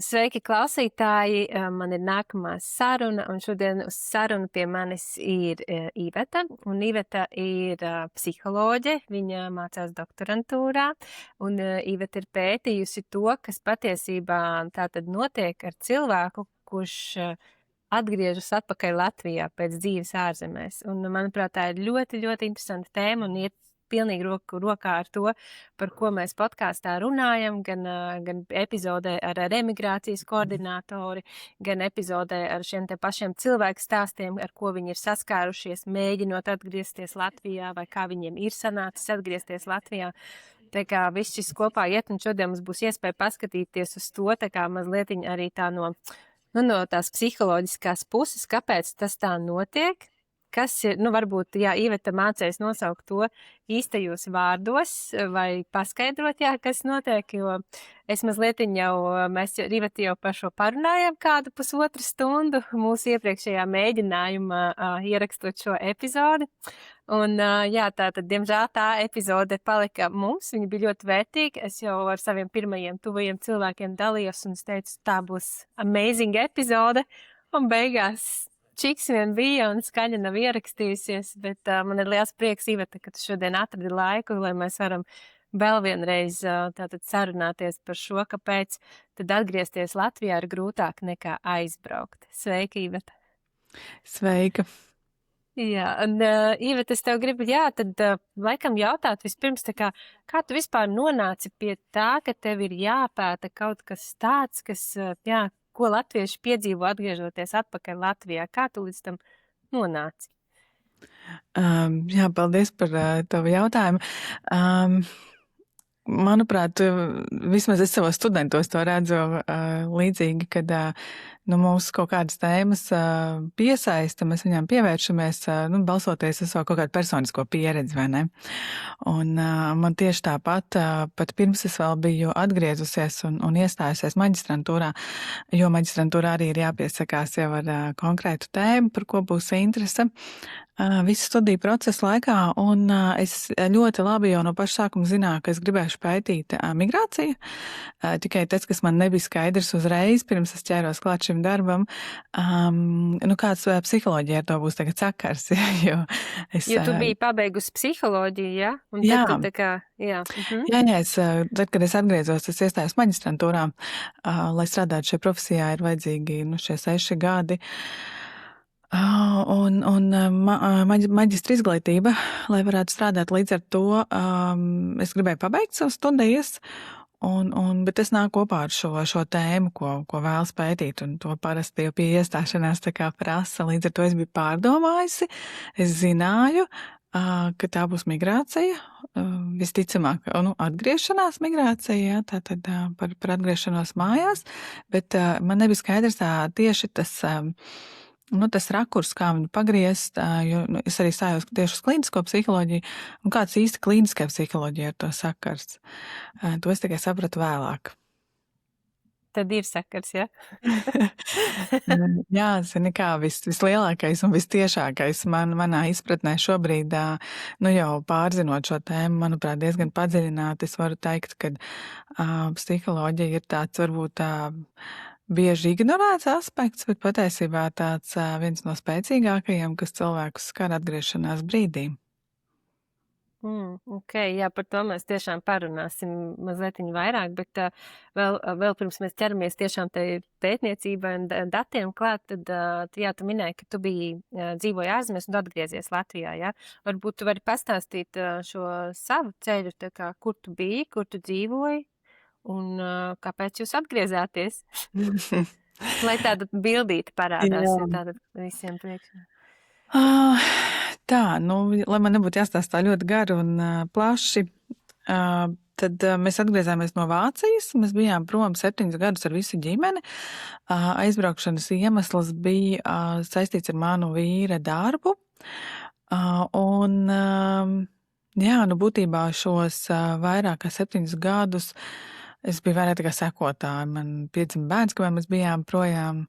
Sveiki, klausītāji! Man ir nākamā saruna, un šodien uz sarunu pie manis ir Iveta. Un Iveta ir psiholoģe, viņa mācās doktorantūrā, un Iveta ir pētījusi to, kas patiesībā tātad notiek ar cilvēku, kurš atgriežas atpakaļ Latvijā pēc dzīves ārzemēs. Un, manuprāt, tā ir ļoti, ļoti interesanta tēma un iet pilnīgi roku rokā ar to, par ko mēs podkāstā runājam, gan epizodē ar emigrācijas koordinātori, gan epizodē ar šiem te pašiem cilvēku stāstiem, ar ko viņi ir saskārušies, mēģinot atgriezties Latvijā, vai kā viņiem ir sanācis atgriezties Latvijā. Tā kā viss šis kopā iet, un šodien mums būs iespēja paskatīties uz to, tā kā mazlietiņ arī tā no tās psiholoģiskās puses, kāpēc tas tā notiek. Kas ir, varbūt, Iveta mācēs nosaukt to īstajos vārdos vai paskaidrot, kas notiek, jo es mazlietiņ mēs Iveta jau par šo parunājām kādu pusotru stundu mūsu iepriekšējā mēģinājumā ierakstot šo epizodi. Un, tātad, diemžēl tā epizode palika mums, viņa bija ļoti vērtīga. Es jau ar saviem pirmajiem tuvajiem cilvēkiem dalījos un es teicu, tā būs amazing epizode, un beigās čiks vien bija un skaņa nav ierakstījusies, bet man ir liels prieks, Iveta, ka tu šodien atradi laiku, lai mēs varam vēl vienreiz tātad sarunāties par šo, kāpēc tad atgriezties Latvijā ir grūtāk nekā aizbraukt. Sveika, Iveta! Sveika! Jā, un Iveta, es tev gribu, tad laikam jautāt vispirms, kā tu vispār nonāci pie tā, ka tev ir jāpēta kaut kas tāds, kas, ko latvieši piedzīvo atgriežoties atpakaļ Latvijā. Kā tu līdz tam nonāci? Paldies par tavu jautājumu. Manuprāt, vismaz es savos studentos to redzu līdzīgi, kad mūsu kaut kādas tēmas piesaista, mēs viņām pievēršamies, balsoties uz savu kaut kādu personisko pieredzi, vai ne? Un man tieši tāpat, pat pirms es vēl biju atgriezusies un iestājusies maģistrantūrā, jo maģistrantūrā arī ir jāpiesakās jau ar konkrētu tēmu, par ko būs interese visu studiju procesu laikā, un es ļoti labi jau no paša sākuma zināju, ka es gribēšu pētīt migrāciju. Tikai tas, kas man nebija skaidrs uzreiz, pirms es ķēros klāt šim darbam, kāds psiholoģija ar to būs tagad sakars. Jo tu biji pabeigusi psiholoģiju, ja? Un jā. Tad tu tā kā, jā. Tad, kad es atgriezos, es iestājos maģistrantūrā, lai strādātu šajā profesijā, ir vajadzīgi šie 6 gadi. Un maģistra izglītība, lai varētu strādāt līdz ar to, es gribēju pabeigt savas studijas, bet tas nāk kopā ar šo tēmu, ko vēlas pētīt, un to parasti jau pie iestāšanās tā kā prasa, līdz ar to es biju pārdomājusi, es zināju, ka tā būs migrācija, visticamāk, atgriešanās migrācija, tātad par atgriešanos mājās, bet man nebija skaidrs tieši tas rakurs, kā viņu pagriezt, jo es arī stājos tieši uz klīnisko psiholoģiju, un kāds īsti klīniskai psiholoģija ar to sakars. To es tikai sapratu vēlāk. Tad ir sakars, ja? Jā, zini kā, vislielākais un vistiešākais manā izpratnē šobrīd, jau pārzinot šo tēmu, manuprāt, diezgan padziļināt, es varu teikt, ka psiholoģija ir tāds varbūt bieži ignorēts aspekts, bet patiesībā tāds viens no spēcīgākajiem, kas cilvēkus skar atgriešanās brīdī. Par to mēs tiešām parunāsim mazliet vairāk, bet vēl pirms mēs ķeramies tiešām tai pētniecībai un datiem klāt, tad tu minēji, ka tu dzīvoji ārzemēs un atgriezies Latvijā, ja? Varbūt tu vari pastāstīt šo savu ceļu, tā kā, kur tu biji, kur tu dzīvoji, un kāpēc jūs atgriezāties? Lai tāda bildīte parādās tāda visiem priekšā. Lai man nebūtu jāstāstā ļoti gari un plaši, tad mēs atgriezāmies no Vācijas, mēs bijām prom 7 gadus ar visu ģimeni. Aizbraukšanas iemesls bija saistīts ar manu vīra darbu, būtībā šos vairāk kā 7 gadus es biju vairāk tā kā sekotāja. Man piedzima bērns, kamēr mēs bijām projām.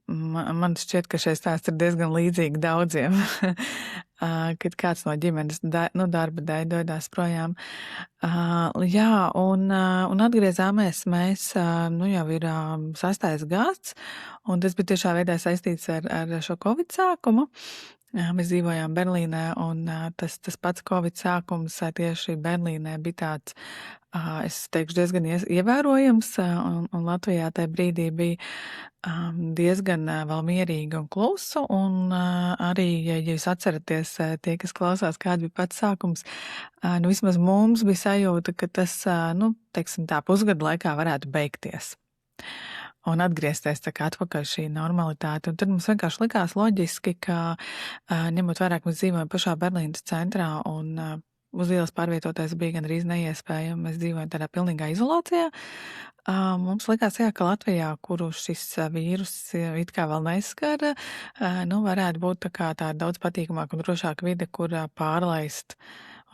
Man šķiet, ka šeit stāsts ir diezgan līdzīgi daudziem. kad kāds no ģimenes darba dēļ dodas projām. Jā, un atgriezāmies mēs, jau ir 6. gads, un tas bija tiešā veidā saistīts ar šo Covid sākumu. Mēs dzīvojām Berlīnē, un tas pats Covid sākums tieši Berlīnē bija tāds, es teikšu, diezgan ievērojams, un Latvijā tajā brīdī bija diezgan vēl mierīgi un klusu, un arī, ja jūs atceraties, tie, kas klausās, kāds bija pats sākums, vismaz mums bija sajūta, ka tas, teiksim tā, pusgadu laikā varētu beigties. Un atgriezties tā kā atpakaļ šī normalitāte. Un tad mums vienkārši likās loģiski, ka ņemot vairāk mēs dzīvojam pašā Berlīnas centrā un uz ielas pārvietoties bija gandrīz neiespējami. Mēs dzīvojam tādā pilnīgā izolācijā. Mums likās, ka Latvijā, kuru šis vīrus it kā vēl neskara, varētu būt tā kā tāda daudz patīkamāka un drošāka vide, kur pārlaist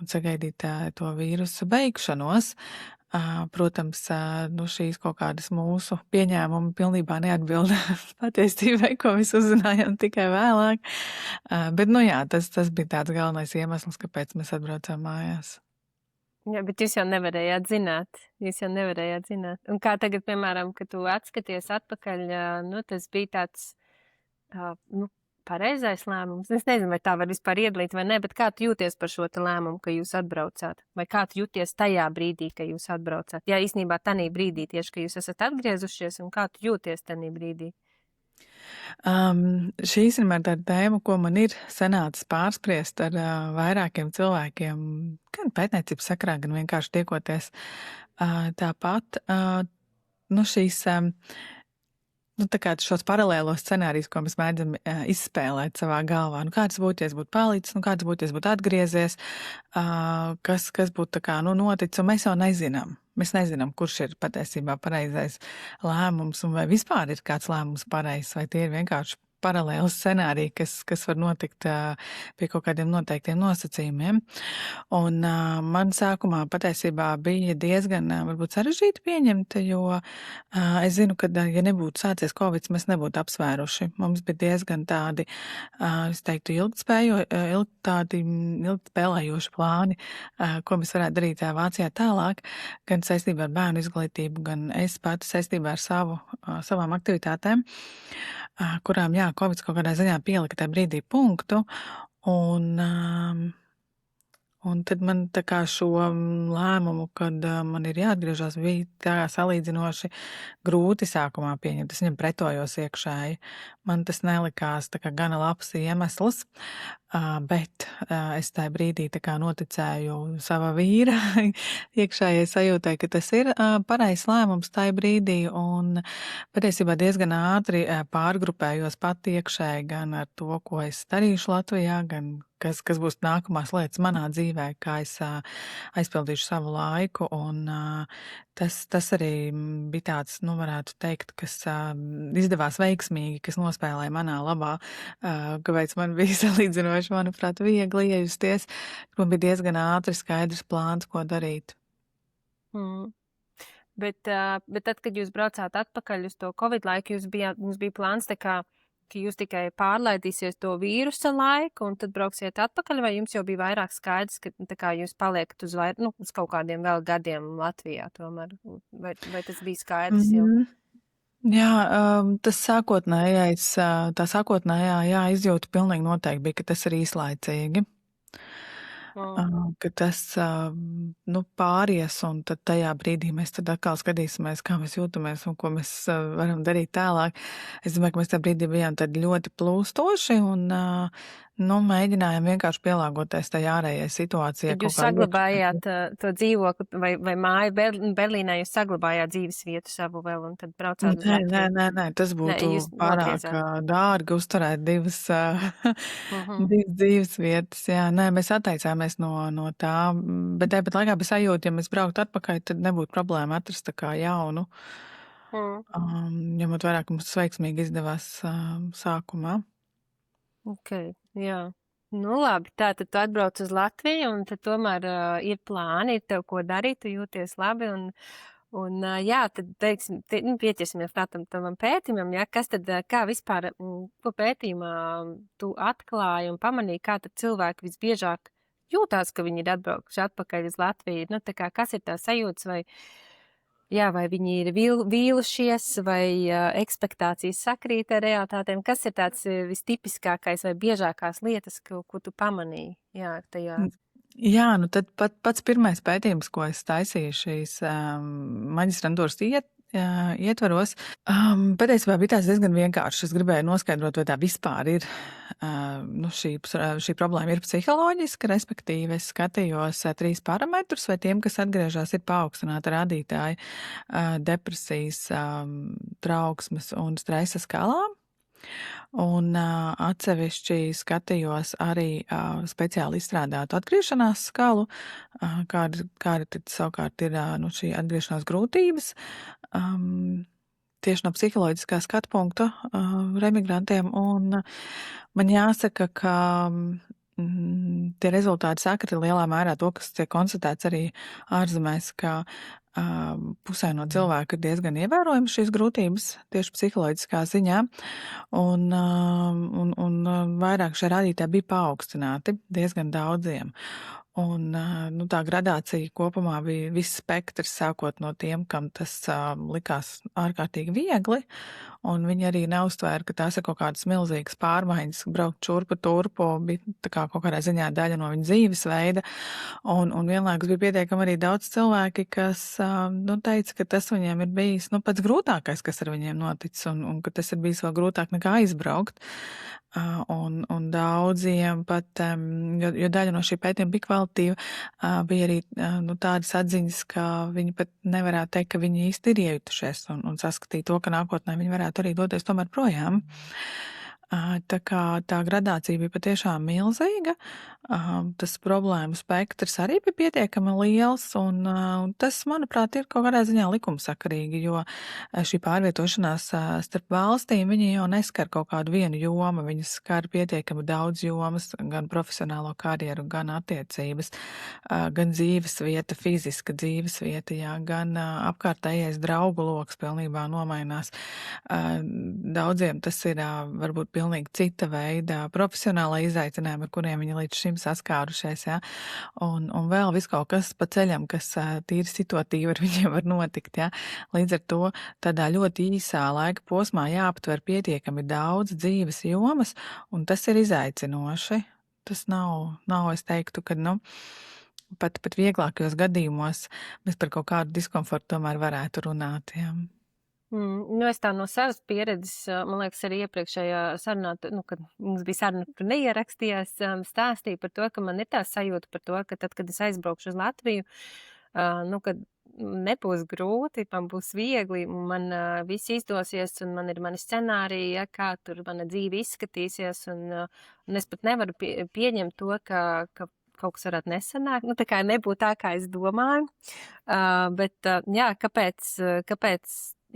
un sagaidīt to vīrusu beigšanos. Protams, šīs kaut kādas mūsu pieņēmumi pilnībā neatbilda patiesībai, ko mēs uzzinājām tikai vēlāk. Bet, tas bija tāds galvenais iemesls, kāpēc mēs atbraucām mājās. Jā, bet jūs jau nevarējāt zināt. Un kā tagad, piemēram, kad tu atskaties atpakaļ, tas bija tāds, pareizais lēmums. Es nezinu, vai tā var vispār iedalīt vai ne, bet kā tu jūties par šo te lēmumu, ka jūs atbraucāt? Vai kā tu jūties tajā brīdī, ka jūs atbraucāt? Jā, īstenībā tanī brīdī tieši, ka jūs esat atgriezušies, un kā tu jūties tanī brīdī? Šī ir tāda tēma, ko man ir sanācis pārspriest ar vairākiem cilvēkiem, gan pētniecības sakrā, gan vienkārši tiekoties. Tāpat, šīs... tā kā šos paralēlos scenārijus, ko mēs mēģam izspēlēt savā galvā. Kāds būtu, ja es būtu palicis, kāds būtu, ja es būtu atgriezies, kas būtu tā kā, noticis, un mēs jau nezinām. Mēs nezinām, kurš ir patiesībā pareizais lēmums, un vai vispār ir kāds lēmums pareizs, vai tie ir vienkārši paralēli scenāriji, kas var notikt pie kaut kādiem noteiktiem nosacījumiem. Un man sākumā patiesībā bija diezgan varbūt sarežģīti pieņemt, jo es zinu, ka, ja nebūtu sācies Covid, mēs nebūtu apsvēruši. Mums bija diezgan tādi, es teiktu, ilgspēlējoši plāni, ko mēs varētu darīt Vācijā tālāk, gan saistībā ar bērnu izglītību, gan es pati saistībā ar savām aktivitātēm, kurām, Covid kaut kādā ziņā pielika tajā brīdī punktu, un tad man tā kā šo lēmumu, kad man ir jāatgriežas, bija tā salīdzinoši grūti sākumā pieņemt. Es viņam pretojos iekšēji. Man tas nelikās tā kā gana labs iemesls, bet es tajā brīdī tā kā noticēju sava vīra iekšējai sajūtai, ka tas ir pareizs lēmums tajā brīdī, un patiesībā diezgan ātri pārgrupējos pat iekšēji gan ar to, ko es darīšu Latvijā, gan kas būs nākamās lietas manā dzīvē, kā es aizpildīšu savu laiku, un tas arī bija tāds, varētu teikt, kas izdevās veiksmīgi, kas nospēlēja manā labā, kāpēc man bija salīdzinoši, manuprāt, viegli iejusties, man bija diezgan ātri skaidrs plāns, ko darīt. Bet tad, kad jūs braucāt atpakaļ uz to Covid laiku, mums bija plāns tā kā, ka jūs tikai pārlaidīsiet to vīrusa laiku un tad brauksiet atpakaļ, vai jums jau bija vairāk skaidrs, ka tā kā jūs paliekat uz kaut kādiem vēl gadiem Latvijā tomēr? Vai tas bija skaidrs jau? Jā, tas tā sākotnējā izjūta pilnīgi noteikti bija, ka tas ir īslaicīgi. Ka tas pāries, un tad tajā brīdī mēs tad atkal skatīsimies, kā mēs jūtamies un ko mēs varam darīt tālāk. Es domāju, ka mēs tajā brīdī bijām tad ļoti plūstoši un mēģinājām vienkārši pielāgoties tai ārējai situācijai. Tad jūs saglabājāt to dzīvokli vai māju Berlīnē, jūs saglabājāt dzīves vietu savu vēl un tad braucāt uz Latviju? Nē, tas būtu pārāk dārgi uzturēt divas dzīves vietas. Jā, nē, mēs atteicāmies no tā, bet tāpat laikā bija sajūta, ja mēs brauktu atpakaļ, tad nebūtu problēma atrast tā kā jaunu. Ņemot vairāk, mums veiksmīgi izdevās sākumā. Okay, jā. Labi, tātad tu atbrauc uz Latviju un tad tomēr ir plāni, ir tev ko darīt, tu jūties labi Un, jā, tad, teiksim, pieķersimies tavam pētījumam, jā, kas tad, kā vispār, ko pētījumā tu atklāji un pamanīji, kā tad cilvēki visbiežāk jūtās, ka viņi ir atbraukuši atpakaļ uz Latviju? Nu, tā kā, kas ir tā sajūtas, vai, jā, vai viņi ir vīlušies, vai ekspektācijas sakrīt ar realitātēm? Kas ir tāds vistipiskākais vai biežākās lietas, ko tu pamanīji, jā, tajā? Jā, nu tad pats pirmais pētījums, ko es taisīju šīs maģistrantūras ietvaros, patiesībā bija tāds diezgan vienkārši. Es gribēju noskaidrot, vai tā vispār ir, šī problēma ir psiholoģiska, respektīvi es skatījos 3 parametrus, vai tiem, kas atgriežas, ir paaugstināta rādītāji depresijas, trauksmes un stresa skalām. Un atsevišķi skatījos arī speciāli izstrādātu atgriešanās skalu, kāda tad savukārt ir šī atgriešanās grūtības. Tieši no psiholoģiskā skatu punkta remigrantiem. Un man jāsaka, ka tie rezultāti sakri lielā mērā to, kas tiek konstatēts arī ārzemēs, ka pusē no cilvēku ir diezgan ievērojami šīs grūtības tieši psiholoģiskā ziņā, un vairāk šie rādītāji bija paaugstināti diezgan daudziem. Un tā gradācija kopumā bija viss spektrs, sākot no tiem, kam tas likās ārkārtīgi viegli, un viņi arī neuztvēra, ka tās ir kaut kādas milzīgas pārmaiņas, braukt šurpu turpu, bija tā kā kaut kādā ziņā daļa no viņa dzīvesveida, un vienlaikus bija pietiekami arī daudz cilvēki, kas teica, ka tas viņiem ir bijis pats grūtākais, kas ar viņiem noticis, un ka tas ir bijis vēl grūtāk nekā aizbraukt. Un daudziem pat, jo daļa no šī pētījuma bija kvalitatīva, bija arī tādas atziņas, ka viņi pat nevarētu teikt, ka viņi īsti ir iejutušies un saskatīt to, ka nākotnē viņi varētu arī doties tomēr projām. Tā kā tā gradācija bija patiešām milzīga, tas problēmu spektrs arī bija pietiekami liels, un tas, manuprāt, ir kaut kādā ziņā likumsakarīgi, jo šī pārvietošanās starp valstīm, viņi jau neskar kaut kādu vienu jomu, viņas skar pietiekami daudz jomas, gan profesionālo karjeru, gan attiecības, gan dzīvesvieta, fiziska dzīvesvieta, jā, gan apkārtējais draugu loks pilnībā nomainās. Daudziem tas ir varbūt pilnīgi cita veida profesionālai izaicinājumi, ar kuriem viņi līdz šim saskārušies, jā. Un vēl viss kaut kas pa ceļam, kas tīri situatīvi ar viņiem var notikt, jā. Līdz ar to tādā ļoti īsā laika posmā jāaptver pietiekami daudz dzīves jomas, un tas ir izaicinoši. Tas nav es teiktu, ka, pat vieglākajos gadījumos mēs par kaut kādu diskomfortu tomēr varētu runāt, jā. Es tā no savas pieredzes, man liekas, arī iepriekšējā sarunā, kad mums bija saruna, tu neierakstījās, stāstīja par to, ka man ir tā sajūta par to, ka tad, kad es aizbraukšu uz Latviju, kad nebūs grūti, man būs viegli, man viss izdosies, un man ir mani scenāriji, ja, kā tur mana dzīve izskatīsies, un es pat nevaru pieņemt to, ka kaut kas varētu nesanākt, tā kā nebūtu tā, kā es domāju, bet, jā, kāpēc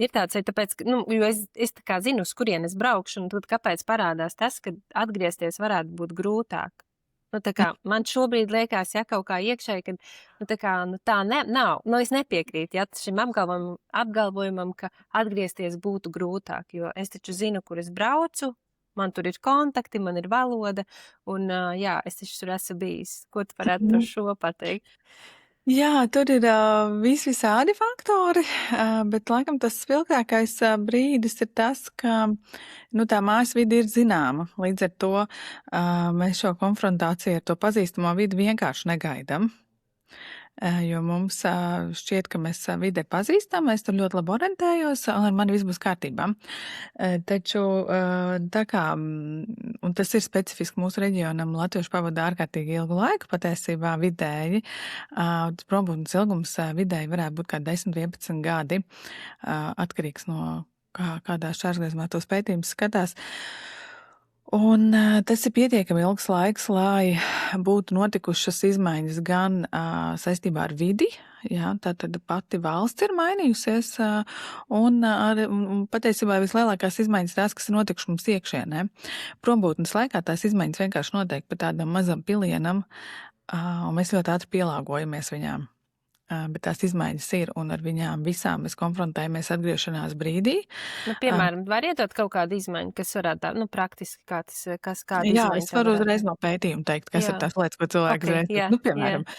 ir tāds, tāpēc, jo es tā kā zinu, uz kurien es braukšu, un tad kāpēc parādās tas, ka atgriezties varētu būt grūtāk. Tā kā man šobrīd liekas, ja kaut kā iekšēji, ka tā nav. Es nepiekrītu, ja, šim apgalvojumam, ka atgriezties būtu grūtāk, jo es taču zinu, kur es braucu, man tur ir kontakti, man ir valoda, un jā, es taču tur esmu bijis. Ko tu varētu par šo pateikt? Jā, tur ir visādi faktori, bet laikam tas spilgtākais brīdis ir tas, ka tā mājas vide ir zināma. Līdz ar to mēs šo konfrontāciju ar to pazīstamo vidi vienkārši negaidām. Jo mums šķiet, ka mēs vide pazīstam, es tur ļoti labi orientējos, un ar mani viss būs kārtībā. Taču, tā kā, un tas ir specifiski mūsu reģionam, latvieši pavada ārkārtīgi ilgu laiku, patiesībā vidēji, prombūtnes ilgums vidēji varētu būt kā 10-11 gadi, atkarīgs no kādā šķērsgriezumā tos pētījumus skatās. Un tas ir pietiekami ilgs laiks, lai būtu notikušas izmaiņas gan saistībā ar vidi, jā, tātad pati valsts ir mainījusies, un patiesībā vislielākās izmaiņas tās, kas ir notikušas mums iekšienē. Prombūtnes laikā tās izmaiņas vienkārši notiek pa tādam mazam pilienam, un mēs ļoti ātri pielāgojamies viņām. bet tās izmaiņas ir, un ar viņām visām mēs konfrontējamies atgriešanās brīdī. Nu, piemēram, var iedot kaut kādu izmaiņu, kas varētu tā, nu, praktiski, kāda Jā, izmaiņa es tā varu varētu uzreiz būt. no pētījuma teikt, kas ir Jā, tās lietas, ko cilvēki ok, uzreiz jā, nu, piemēram,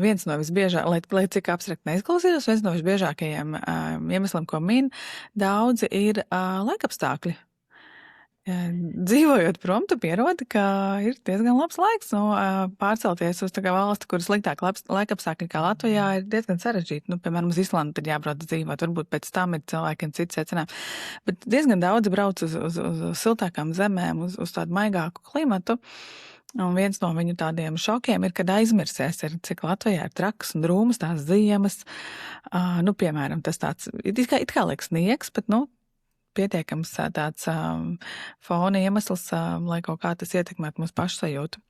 viens no visbiežāk, lai cik abstrakt neizklausītos, viens no visbiežākajiem iemesliem, ko min daudzi, ir laikapstākļi. Dzīvojot prom, tu pierodi, ka ir diezgan labs laiks. Nu, pārcelties uz valsti, kur ir sliktāk laikapstākļi kā Latvijā, ir diezgan sarežģīti. Nu, piemēram, uz Islandu tad jābrauc dzīvot. Varbūt pēc tam ir cilvēkiem cits secinājums. Bet diezgan daudzi brauc uz siltākām zemēm, uz tādu maigāku klimatu. Un viens no viņu tādiem šokiem ir, kad aizmirsies, cik Latvijā ir trakas un drūmas tās ziemas. Nu, piemēram, tas tāds, it kā liekas sniegs, bet, nu, pietiekams tāds fona iemesls, lai kaut kā tas ietekmētu mūsu pašsajūtu.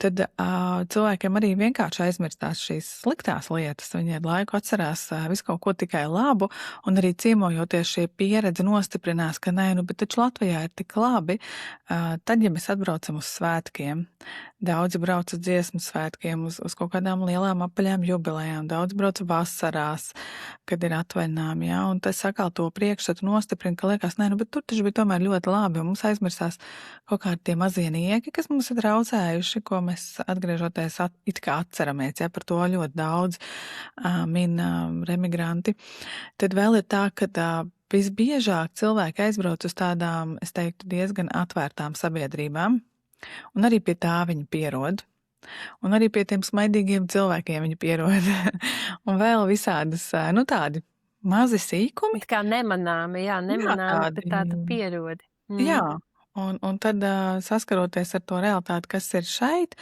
Tad cilvēkiem arī vienkārši aizmirstās šīs sliktās lietas. Viņi ar laiku atcerās visu kaut ko tikai labu, un arī ciemojoties šie pieredze nostiprinās, ka nē, nu, bet taču Latvijā ir tik labi. Tad, ja mēs atbraucam uz svētkiem, daudzi brauc uz dziesmu svētkiem, uz kaut kādām lielām apaļām jubilejām, daudz brauc vasarās, kad ir atvaļinājumi, jā, un tas atkal to priekšstatu nostiprina, ka liekas, nē, nu, bet tur taču bija tomēr ļoti labi, un mums aizmirsās kaut kādi tie mazie nieki, kas mums ir traucējuši, ko mēs atgriežoties it kā atceramies, ja par to ļoti daudz min remigranti. Tad vēl ir tā, ka visbiežāk cilvēki aizbrauc uz tādām, es teiktu, diezgan atvērtām sabiedrībām, un arī pie tā viņi pierod. Un arī pie tiem smaidīgiem cilvēkiem viņi pierod. Un vēl visādas, nu, tādi mazi sīkumi. it kā nemanāmi, bet tā tu pierodi. Jā, un tad saskaroties ar to realitāti, kas ir šeit,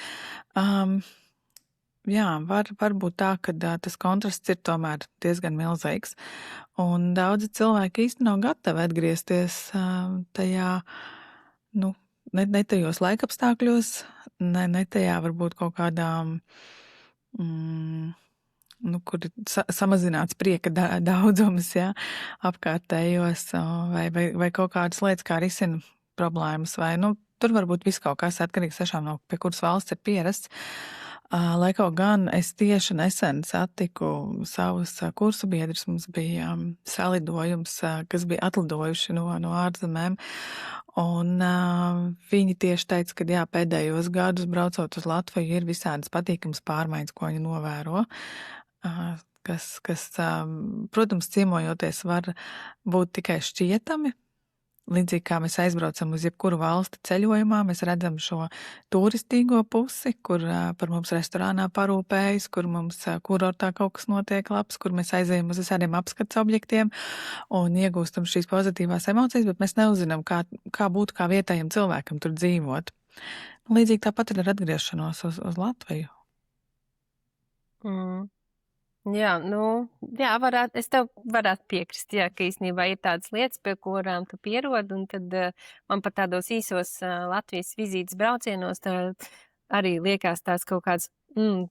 jā, var būt tā, ka tas kontrasts ir tomēr diezgan milzīgs. Un daudzi cilvēki īsti nav gatavi atgriezties tajā, nu, ne tajos laikapstākļos, ne tajā varbūt kaut kādām, nu, kur ir samazināts prieka daudzums, jā, apkārtējos, vai kaut kādas lietas, kā risina problēmas, vai, nu, tur varbūt viss kaut kas atkarīgs tiešām no pie kuras valsts ir pierasts. Lai kaut gan es tieši nesen satiku savus kursu biedrus, mums bija salidojums, kas bija atlidojuši no ārzemēm, un viņi tieši teica, ka jā, pēdējos gadus braucot uz Latviju ir visādas patīkamas pārmaiņas, ko viņi novēro, kas, protams, ciemojoties var būt tikai šķietami. Līdzīgi kā mēs aizbraucam uz jebkuru valsti ceļojumā, mēs redzam šo turistīgo pusi, kur par mums restorānā parūpējas, kur mums kurortā kaut kas notiek labs, kur mēs aizējam uz visādiem apskats objektiem un iegūstam šīs pozitīvās emocijas, bet mēs neuzinām, kā būtu kā vietējiem cilvēkam tur dzīvot. Līdzīgi tāpat ir ar atgriešanos uz Latviju. Jā, es tev varētu piekrist, jā, ka īstenībā ir tādas lietas, pie kurām tu pierodi, un tad man pat tādos īsos Latvijas vizītes braucienos arī liekas tās kaut kāds,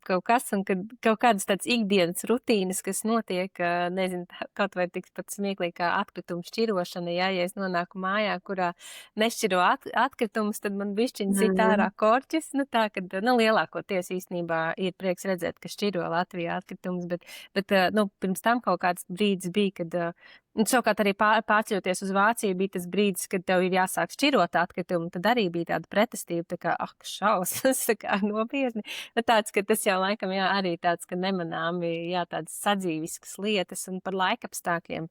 kaut kas, un kad kaut kādas tāds ikdienas rutīnas, kas notiek, nezinu, kaut vai tik pat smieklīgi kā atkritumu šķirošana, ja es nonāku mājā, kurā nešķiro atkritumus, tad man bišķiņ sit ārā korķis, nu tā, kad, lielākoties īstenībā ir prieks redzēt, ka šķiro Latvijā atkritumus, bet pirms tam kaut kāds brīdis bija, kad, savukārt arī pārceļoties uz Vāciju bija tas brīdis, kad tev ir jāsāk šķirot atkritumu, tad arī bija tāda pretestība, tā kā, šausmas, tā kā nopietni, tāds, ka tas jau laikam, jā, arī tāds, ka nemanāmi, jā, tādas sadzīviskas lietas un par laikapstākļiem.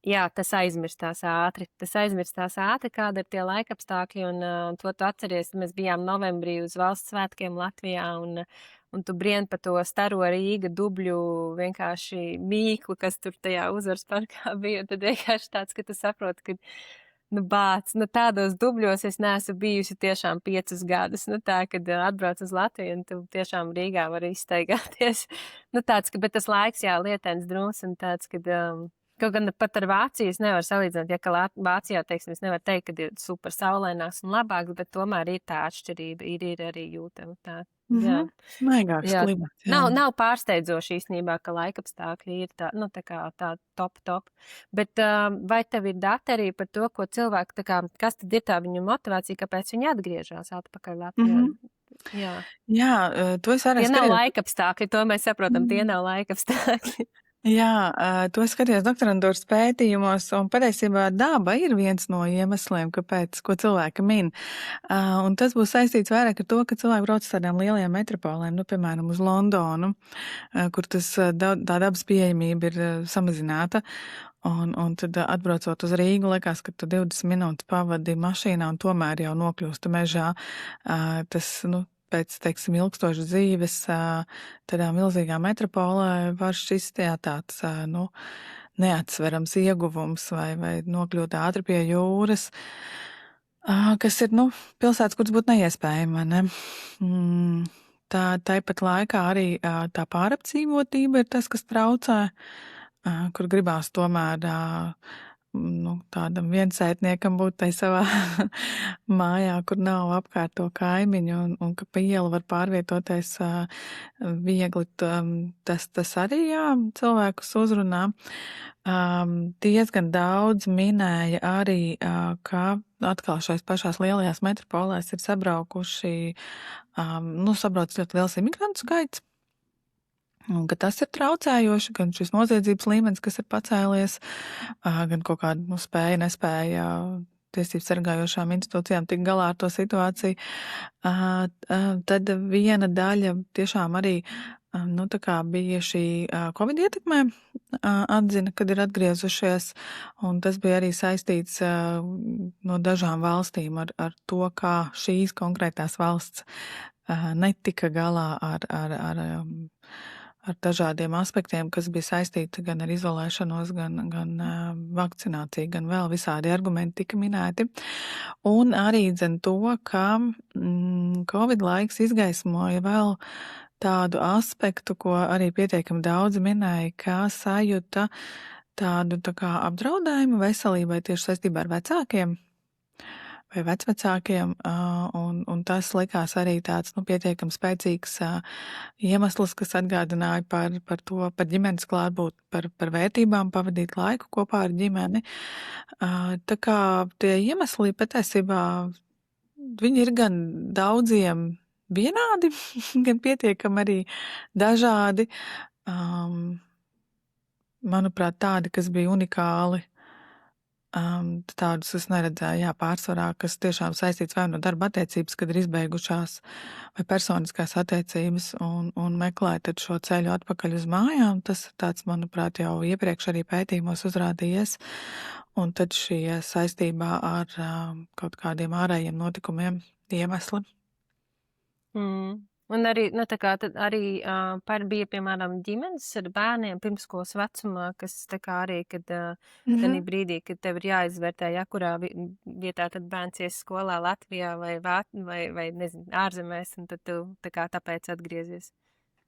Jā, tas aizmirstās ātri, kāda ir tie laikapstākļi, un to tu atceries, mēs bijām novembrī uz valsts svētkiem Latvijā, un tu brien pa to staro Rīga dubļu vienkārši mīklu, kas tur tajā uzvaras parkā bija, un tad vienkārši tāds, ka tu saproti, ka tādos dubļos es neesmu bijusi tiešām 5 gadus. Tā, kad atbrauc uz Latviju un tu tiešām Rīgā vari izstaigāties. Tāds, bet tas laiks, jā, lietains drūms un tāds, kad kaut gan pat ar Vāciju es nevaru salīdzināt, ja ka Vācijā, teiksim, es nevaru teikt, ka ir super saulaināks un labāks, bet tomēr ir tā atšķirība, ir arī jūtama tā. Jā. Maigāks klimats. Nav pārsteidzoši īstenībā, ka laikapstākļi ir tā top. Bet vai tev ir dati arī par to, ko cilvēki, kas tad ir tā viņu motivācija, kāpēc viņi atgriežas atpakaļ Latvijā? Jā. Jā, to es Tie vairāk nav skatījos. laikapstākļi, to mēs saprotam, tie nav laikapstākļi. Jā, to es skatījos doktorantūras pētījumos, un patiesībā daba ir viens no iemesliem, kāpēc, ko cilvēki min. Un tas būs saistīts vairāk ar to, ka cilvēki brauc uz tādām lielajām metropolēm, nu, piemēram, uz Londonu, kur tas tā dabas pieejamība ir samazināta. Un tad atbraucot uz Rīgu, liekas, ka tu 20 minūtes pavadi mašīnā un tomēr jau nokļūsti mežā. Tas, nu, pēc, teiksim, ilgstošas dzīves tādā milzīgā metropolē var šķist tāds, nu, neatsverams ieguvums vai nokļūt ātri pie jūras, kas ir, nu, pilsētas, kuras būtu neiespējami, vai ne? Tāpat laikā arī tā pārapdzīvotība ir tas, kas traucē, kur gribās tomēr nu, tādam viensētniekam būt tai savā mājā, kur nav apkārt to kaimiņu, un ka pa ielu var pārvietoties viegli. Tas arī cilvēkus uzrunā. Diezgan daudz minēja arī, ka atkal šais pašās lielajās metropolēs ir sabrauc ļoti liels imigrantu skaits. Un ka tas ir traucējoši, gan šis noziedzības līmenis, kas ir pacēlies, gan kaut kāda spēja, nespēja tiesību sargājošām institūcijām tikt galā ar to situāciju. Tad viena daļa tiešām arī tā kā bija šī Covid ietekmē, atzina, kad ir atgriezušies, un tas bija arī saistīts no dažām valstīm ar to, kā šīs konkrētās valsts netika galā ar dažādiem aspektiem, kas bija saistīti gan ar izolēšanos, gan vakcināciju, gan vēl visādi argumenti tika minēti. Un arī dzen to, ka Covid laiks izgaismoja vēl tādu aspektu, ko arī pietiekami daudz minēja, kā sajūta tādu tā kā apdraudējumu veselībai tieši saistībā ar vecākiem vai vecvecākiem, un tas likās arī tāds, nu, pietiekami spēcīgs iemesls, kas atgādināja par to, par ģimenes klātbūt, par vērtībām, pavadīt laiku kopā ar ģimeni. Tā kā tie iemesli patiesībā, viņi ir gan daudziem vienādi, gan pietiekami arī dažādi. Manuprāt, tādi, kas bija unikāli, tādus es neredzēju, pārsvarā, kas tiešām saistīts vai no darba attiecības, kad ir izbeigušās, vai personiskās attiecības, un meklēt tad šo ceļu atpakaļ uz mājām. Tas tāds, manuprāt, jau iepriekš arī pētījumos uzrādījies, un tad šie saistībā ar kaut kādiem ārējiem notikumiem iemesli. Un arī, nu, tā kā tad arī bija, piemēram, ģimenes ar bērniem pirmskolas vecumā, kas tā kā arī, kad tenī brīdī, kad tev ir jāizvērtē, kurā vietā tad bērns ies skolā Latvijā vai nezinu, ārzemēs, un tad tu tā kā tāpēc atgriezies.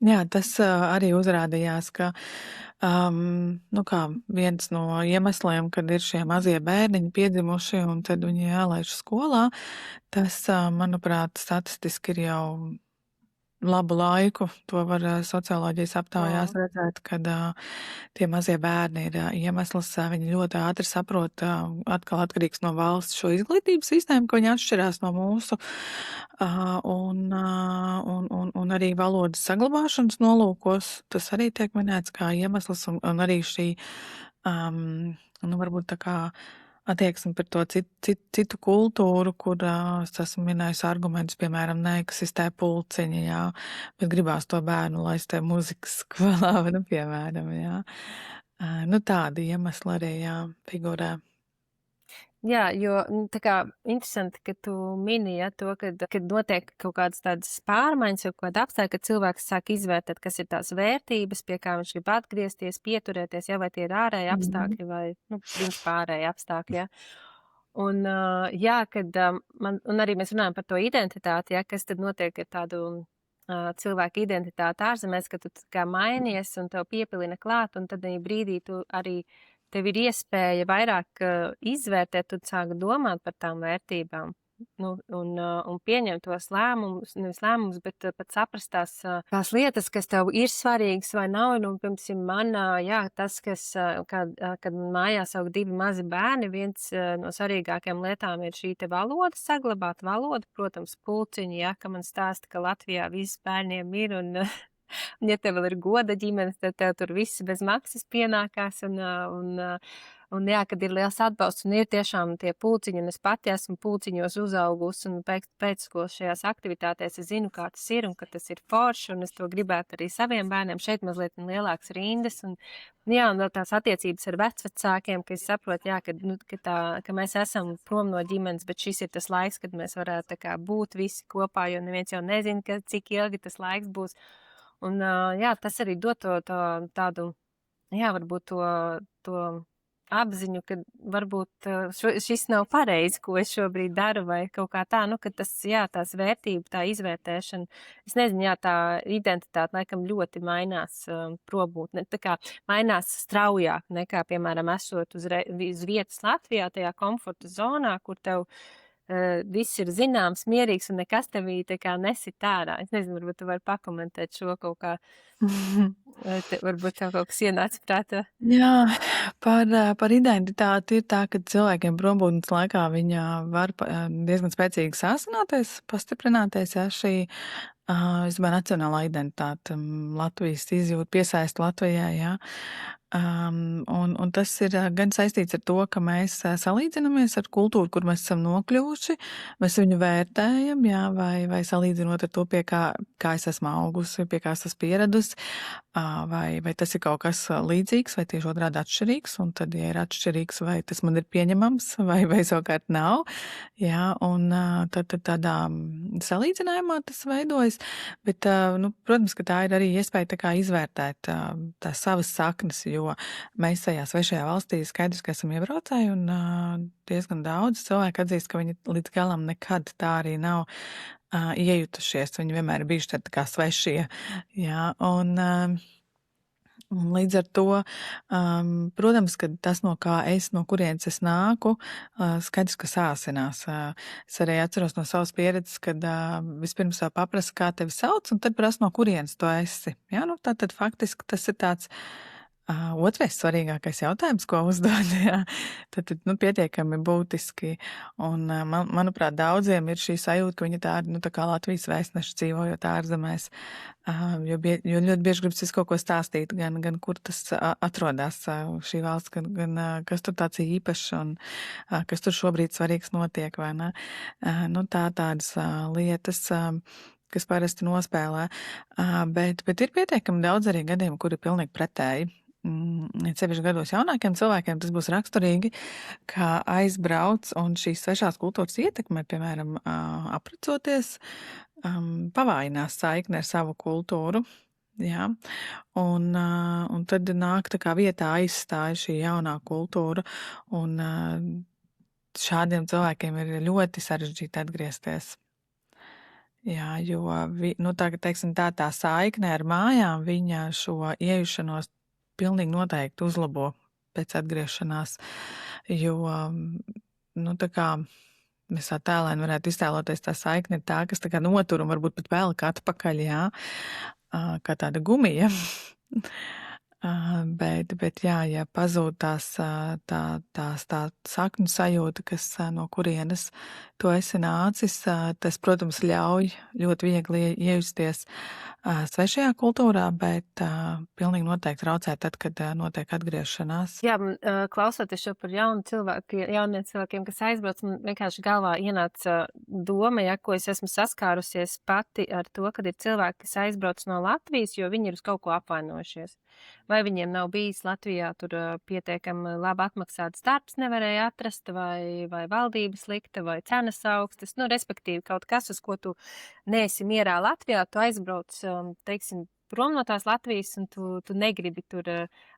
Jā, tas arī uzrādījās, ka nu kā viens no iemesliem, kad ir šie mazie bērniņi piedzimuši un tad viņi jālaiž skolā, tas, manuprāt, statistiski ir jau labu laiku. To var socioloģijas aptaujās redzēt, kad tie mazie bērni ir iemesls. Viņi ļoti ātri saprot, atkal atkarīgs no valsts šo izglītības sistēmu, ka viņi atšķirās no mūsu, un arī valodas saglabāšanas nolūkos. Tas arī tiek minēts kā iemesls, un arī šī, nu, varbūt tā kā attieksmi par to citu kultūru, kur es esmu minējis argumentus, piemēram, neeksistē pulciņi, jā, bet gribās to bērnu laist tajā muzikas skolā, nu, piemēram, jā. Nu, tādi iemesli arī, jā, figurē. Jā, jo tā kā interesanti, ka tu mini, to, kad notiek kaut kādas tādas pārmaiņas, jau kaut kāda apstākļa, kad cilvēks sāk izvērtēt, kas ir tās vērtības, pie kā viņš grib atgriezties, pieturēties, vai tie ir ārēji apstākļi vai, nu, principā ārēji apstākļi, jā. Un, jā, kad un arī mēs runājam par to identitāti, jā, kas tad notiek ar tādu cilvēku identitāti ārzemēs, ka tu kā mainies un tev piepilina klāt, un tad brīdī tu arī tev ir iespēja vairāk izvērtēt, tu sāk domāt par tām vērtībām. un pieņemt tos lēmumus, nevis lēmumus, bet pat saprast tās lietas, kas tev ir svarīgas vai nav. Nu, piemēram, man, jā, tas, kad mājās aug 2 mazi bērni, viens no svarīgākajām lietām ir šī te valoda, saglabāt valodu, protams, pulciņi, ja, ka man stāsta, ka Latvijā viss bērniem ir, un ja tev vēl ir goda ģimenes, tad tev tur viss bez maksas pienākās, un jā, kad ir liels atbalsts, un ir tiešām tie pulciņi, un es pati esmu pulciņos uzaugusi, un pēcskolas šajās aktivitātēs es zinu, kā tas ir, un ka tas ir forši, un es to gribētu arī saviem bērniem. Šeit mazliet lielāks rindas, un jā, un vēl tās attiecības ar vecvecākiem, ka es saprotu, jā, ka mēs esam prom no ģimenes, bet šis ir tas laiks, kad mēs varētu tā kā būt visi kopā, jo neviens jau nezina, cik ilgi tas laiks būs. Un, jā, tas arī dod tādu, jā, varbūt to apziņu, ka varbūt šis nav pareizi, ko es šobrīd daru, vai kaut kā tā, nu, ka tas, jā, tās vērtība, tā izvērtēšana, es nezinu, jā, tā identitāte laikam ļoti mainās probūtne, tā kā mainās straujāk nekā, piemēram, esot uz vietas Latvijā, tajā komforta zonā, kur tev viss ir zināms, mierīgs un nekas tevī tā kā nesit ārā. Es nezinu, varbūt tu vari pakomentēt šo kaut kā, varbūt tev kaut kas ienāca prātā. Jā, par identitāti ir tā, ka cilvēkiem prombūtnes laikā viņa var diezgan spēcīgi sāsināties, pastiprināties, ja šī, es domāju, nacionālā identitāte, Latvijas izjūta, piesaista Latvijai, jā. Un tas ir gan saistīts ar to, ka mēs salīdzinamies ar kultūru, kur mēs esam nokļuvuši, mēs viņu vērtējam, jā, vai salīdzinot ar to, pie kā es esmu augusi, pie kā es esmu pieradusi, vai tas ir kaut kas līdzīgs, vai tieši otrādi atšķirīgs, un tad, ja ir atšķirīgs, vai tas man ir pieņemams, vai savukārt nav, jā, un tad tādā salīdzinājumā tas veidojas, bet, nu, protams, ka tā ir arī iespēja tā kā izvērtēt tās savas saknes, jo mēs tajā svešajā valstī skaidrs, ka esam iebraucēji, un diezgan daudz cilvēku atzīst, ka viņi līdz galam nekad tā arī nav iejutušies. Viņi vienmēr ir bijuši tā kā svešie. Jā, un līdz ar to, protams, ka tas, no kurienes es nāku, skaidrs, ka sāsinās. Es arī atceros no savas pieredzes, kad vispirms paprasa, kā tevi sauc, un tad prasa, no kurienes tu esi. Jā, nu, tātad faktiski tas ir tāds otrais svarīgākais jautājums, ko uzdod, jā, tad nu, pietiekami būtiski. Un, manuprāt, daudziem ir šī sajūta, ka viņi tādi, nu, tā kā Latvijas vēstneši dzīvojot ārzemēs, jo ļoti bieži gribas kaut ko stāstīt, gan kur tas atrodas šī valsts, gan kas tur tāds īpašs un kas tur šobrīd svarīgs notiek, vai ne? Nu, tādas lietas, kas parasti nospēlē, bet ir pietiekami daudz arī gadījumu, kuri ir pilnīgi pretēji. Sevišķi gados jaunākiem cilvēkiem tas būs raksturīgi, ka aizbrauc un šīs svešās kultūras ietekme, piemēram, aprecoties, pavājinās saikni ar savu kultūru, jā, un tad nāk tā kā vietā aizstāja šī jaunā kultūra, un šādiem cilvēkiem ir ļoti sarežģīti atgriezties. Jā, jo, nu, teiksim, tā saikne ar mājām, viņa šo iejušanos pilnīgi noteikti uzlabo pēc atgriešanās, jo, nu, tā kā mēs tā tēlēni varētu iztēloties, tā saikne ir tā, kas tā kā notur un varbūt pat velk atpakaļ, jā, kā tāda gumija. Bet jā, ja pazūd tā sakņu sajūta, kas no kurienes tu esi nācis, tas, protams, ļauj ļoti viegli iejusties svešajā kultūrā, bet pilnīgi noteikti traucē tad, kad notiek atgriešanās. Jā, klausoties šo par jauniem cilvēkiem, kas aizbrauc, man vienkārši galvā ienāca doma, ja, ko es esmu saskārusies pati ar to, kad ir cilvēki, kas aizbrauc no Latvijas, jo viņi ir uz kaut ko apvainojušies. Vai viņiem nav bijis Latvijā tur pietiekami labi atmaksāts darbs, nevarēja atrast, vai valdības likta, vai cenas augstas, nu, respektīvi kaut kas, uz ko tu neesi mierā Latvijā, tu aizbrauc, teiksim, prom no tās Latvijas, un tu negribi tur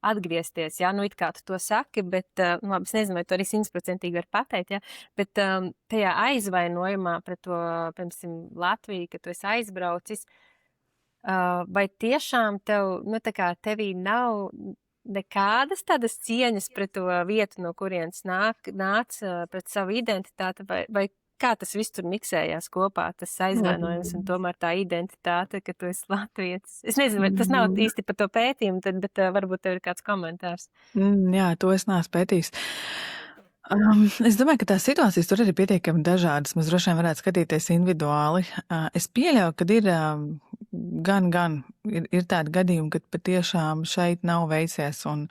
atgriezties, jā, nu, it kā tu to saki, bet, labi, es nezinu, vai tu arī 100% var pateikt, jā, bet tajā aizvainojumā pret to, piemēram, Latviju, ka tu esi aizbraucis, vai tiešām tev, nu, tā kā tevī nav nekādas tādas cieņas pret to vietu, no kurienes nāc, pret savu identitāti, vai kā tas viss tur miksējās kopā, tas aizvainojums un tomēr tā identitāte, ka tu esi latvietis. Es nezinu, vai tas nav īsti par to pētījumu, bet varbūt tev ir kāds komentārs. Jā, to es neesmu pētījis. Es domāju, ka tās situācijas tur ir pietiekami dažādas. Mēs droši vien varētu skatīties individuāli. Es pieļauju, ka ir ir tādi gadījumi, kad patiešām šeit nav veicies un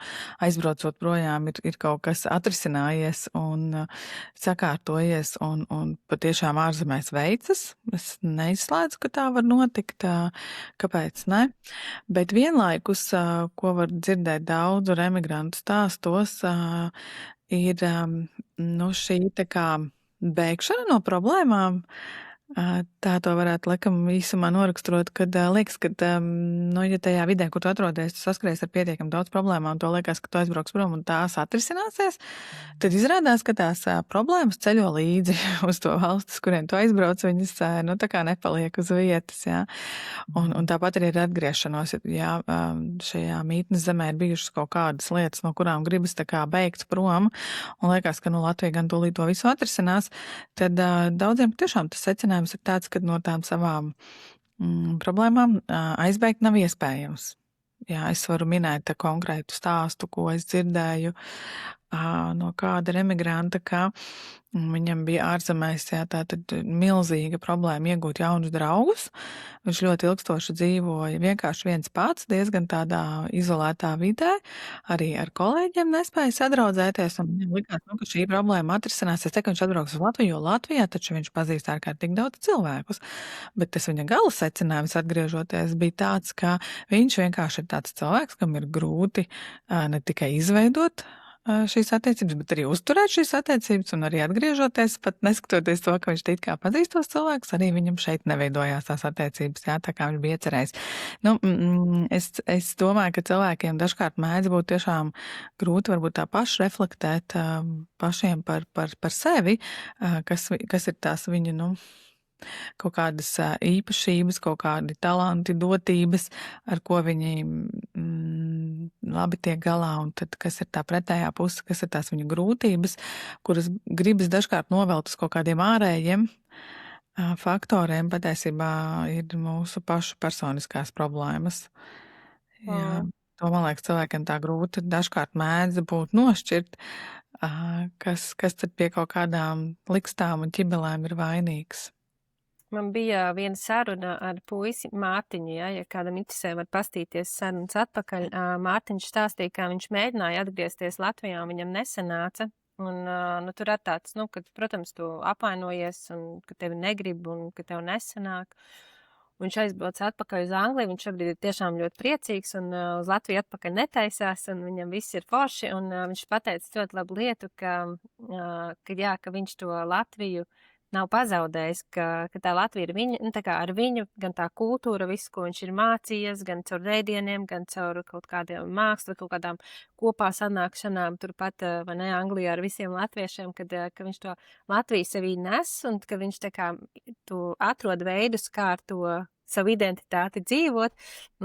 aizbraucot projām ir kaut kas atrisinājies un sakārtojies un patiešām ārzemēs veicas. Es neizslēdzu, ka tā var notikt. Kāpēc ne? Bet vienlaikus, ko var dzirdēt daudzu emigrantu stāstos, ir šī tā kā bēgšana no problēmām. Tā to varētu laikam īsumā noraksturot, kad liekas, ka, ja tajā vidē, kur tu atrodies, tu saskaries ar pietiekami daudz problēmām, un to liekas, ka tu aizbrauks prom un tās atrisināsies, tad izrādās, ka tās problēmas ceļo līdzi uz to valstis, kuriem tu aizbrauc, viņas tā kā nepaliek uz vietas, jā. Un tāpat arī ir atgriešanos, jā, šajā mītnes zemē ir bijušas kaut kādas lietas, no kurām gribas tā kā beigt prom, un liekas, ka Latvija gan tūlīt to visu atrisinās, tad daudziem tiešām tas secinājums ir tāds, ka no tām savām problēmām aizbeigt nav iespējams. Jā, es varu minēt konkrētu stāstu, ko es dzirdēju no kāda emigranta, ka viņam bija ārzemēs tātad milzīga problēma iegūt jaunus draugus. Viņš ļoti ilgstoši dzīvoja vienkārši viens pats, diezgan tādā izolētā vidē, arī ar kolēģiem nespēja sadraudzēties, un viņam likās, ka šī problēma atrisināsies, ka viņš atbrauks uz Latviju, jo Latvijā taču viņš pazīst ārkārtīgi daudz cilvēkus. Bet tas viņa gala secinājums atgriežoties bija tāds, ka viņš vienkārši ir tāds cilvēks, kam ir grūti ne tikai izveidot šīs attiecības, bet arī uzturēt šīs attiecības un arī atgriežoties, pat neskatoties to, ka viņš it kā pazīst tos cilvēkus, arī viņam šeit neveidojās tās attiecības, jā, tā kā viņš bija iecerējis. Es domāju, ka cilvēkiem dažkārt mēdz būt tiešām grūti varbūt tā paši reflektēt pašiem par sevi, kas ir tās viņu, kaut kādas īpašības, kaut kādi talanti, dotības, ar ko viņi labi tiek galā, un tad kas ir tā pretējā puse, kas ir tās viņu grūtības, kuras gribas dažkārt novelt uz kaut kādiem ārējiem faktoriem, patiesībā ir mūsu pašu personiskās problēmas. Jā, to, man liekas, cilvēkiem tā grūti dažkārt mēdz būt nošķirt, kas tad pie kaut kādām likstām un ķibelēm ir vainīgs. Man bija viena saruna ar puisi Mārtiņu, ja kādam interesē, var pastīties sarunas atpakaļ. Mārtiņš stāstīja, kā viņš mēģināja atgriezties Latvijā, un viņam nesanāca. Un tur ir tāds, ka, protams, tu apvainojies, un ka tevi negrib, un ka tev nesanāk. Un viņš aizbrauc atpakaļ uz Angliju, viņš šobrīd ir tiešām ļoti priecīgs, un uz Latviju atpakaļ netaisās, un viņam viss ir forši, un viņš pateica ļoti labu lietu, ka viņš to Latviju nav pazaudējis, ka tā Latvija ir viņa, tā kā ar viņu, gan tā kultūra, visu, ko viņš ir mācījies, gan caur rēdieniem, gan caur kaut kādiem mākslu, kaut kādām kopā sanākšanām, turpat, vai ne, Anglijā ar visiem latviešiem, ka viņš to Latviju sevī nes, un ka viņš tā kā tu atrod veidus, kā ar to savu identitāti dzīvot,